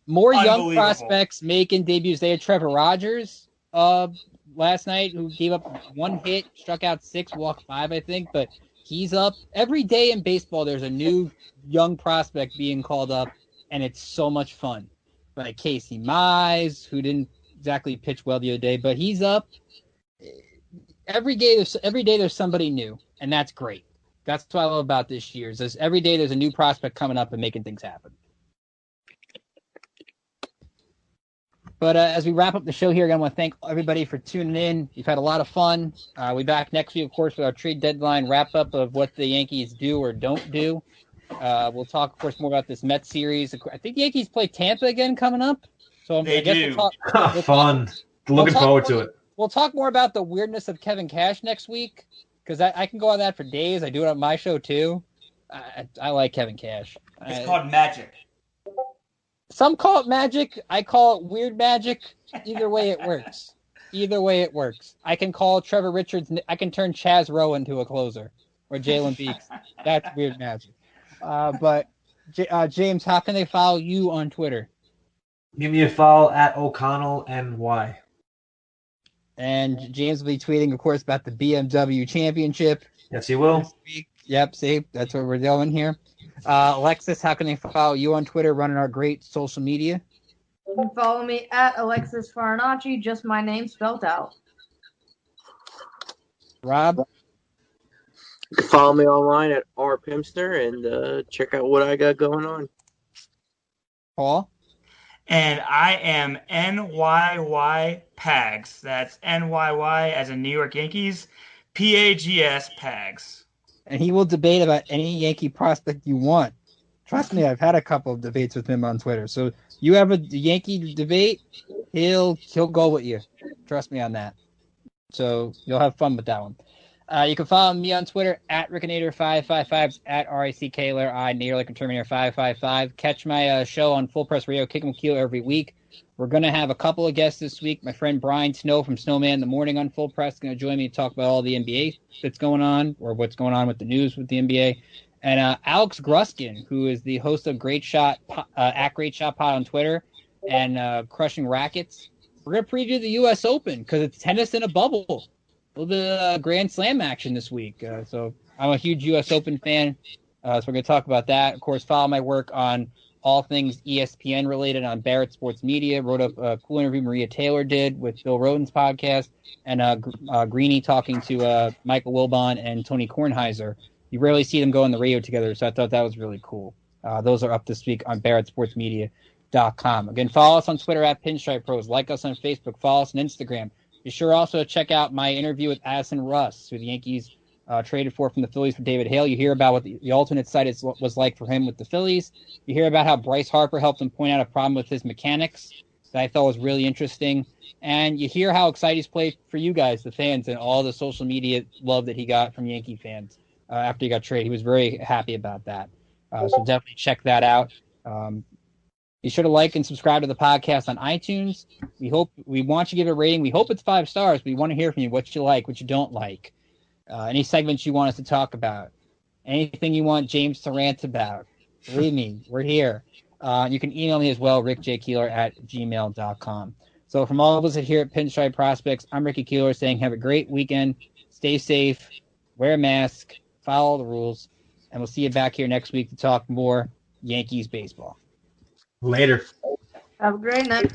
more young prospects making debuts. They had Trevor Rogers last night, who gave up 1 hit, struck out 6, walked 5, I think. But he's up. Every day in baseball, there's a new young prospect being called up, and it's so much fun. Like Casey Mize, who didn't exactly pitch well the other day, but he's up. Every day there's somebody new, and that's great. That's what I love about this year. Is every day there's a new prospect coming up and making things happen. But as we wrap up the show here, again, I want to thank everybody for tuning in. We've had a lot of fun. We'll be back next week, of course, with our trade deadline wrap-up of what the Yankees do or don't do. We'll talk, of course, more about this Mets series. I think the Yankees play Tampa again coming up. So I guess do. Fun. Looking forward to it. We'll talk more about the weirdness of Kevin Cash next week, because I can go on that for days. I do it on my show, too. I like Kevin Cash. It's called magic. Some call it magic. I call it weird magic. Either way, it works. I can call Trevor Richards. I can turn Chaz Rowe into a closer, or Jalen Beeks. That's weird magic. But James, how can they follow you on Twitter? Give me a follow at O'Connell NY. And James will be tweeting, of course, about the BMW Championship. Yes, he will. Yep, see, that's what we're doing here. Alexis, how can they follow you on Twitter, running our great social media? You can follow me at Alexis Farinacci, just my name spelled out. Rob? You can follow me online at rpimster and check out what I got going on. Paul? And I am NYY Pags. That's NYY as in New York Yankees, PAGS Pags. And he will debate about any Yankee prospect you want. Trust me, I've had a couple of debates with him on Twitter. So you have a Yankee debate, he'll go with you. Trust me on that. So you'll have fun with that one. You can follow me on Twitter at Rickinator555, at RICKLRI, Nader like a Terminator 555. Catch my show on Full Press Radio, Kick 'em Keel, every week. We're going to have a couple of guests this week. My friend Brian Snow from Snowman in the Morning on Full Press is going to join me to talk about all the NBA that's going on, or what's going on with the news with the NBA. And Alex Gruskin, who is the host of Great Shot at Great Shot Pod on Twitter and Crushing Rackets. We're going to preview the U.S. Open because it's tennis in a bubble. A little bit of Grand Slam action this week. So I'm a huge U.S. Open fan, so we're going to talk about that. Of course, follow my work on all things ESPN related on Barrett Sports Media. Wrote up a cool interview Maria Taylor did with Bill Rhoden's podcast, and Greeny talking to Michael Wilbon and Tony Kornheiser. You rarely see them go on the radio together, so I thought that was really cool. Those are up this week on BarrettSportsMedia.com. Again, follow us on Twitter at Pinstripe Pros. Like us on Facebook. Follow us on Instagram. Be sure also to check out my interview with Addison Russ, who the Yankees traded for from the Phillies for David Hale. You hear about what the alternate site was like for him with the Phillies. You hear about how Bryce Harper helped him point out a problem with his mechanics that I thought was really interesting. And you hear how excited he's played for you guys, the fans, and all the social media love that he got from Yankee fans after he got traded. He was very happy about that. So definitely check that out. Be sure to like and subscribe to the podcast on iTunes. We want you to give it a rating. We hope it's 5 stars, but we want to hear from you what you like, what you don't like. Any segments you want us to talk about. Anything you want James to rant about. Believe me, we're here. You can email me as well, rickjkeeler@gmail.com. So from all of us here at Pinstripe Prospects, I'm Ricky Keeler saying have a great weekend. Stay safe. Wear a mask. Follow the rules. And we'll see you back here next week to talk more Yankees baseball. Later. Have a great night.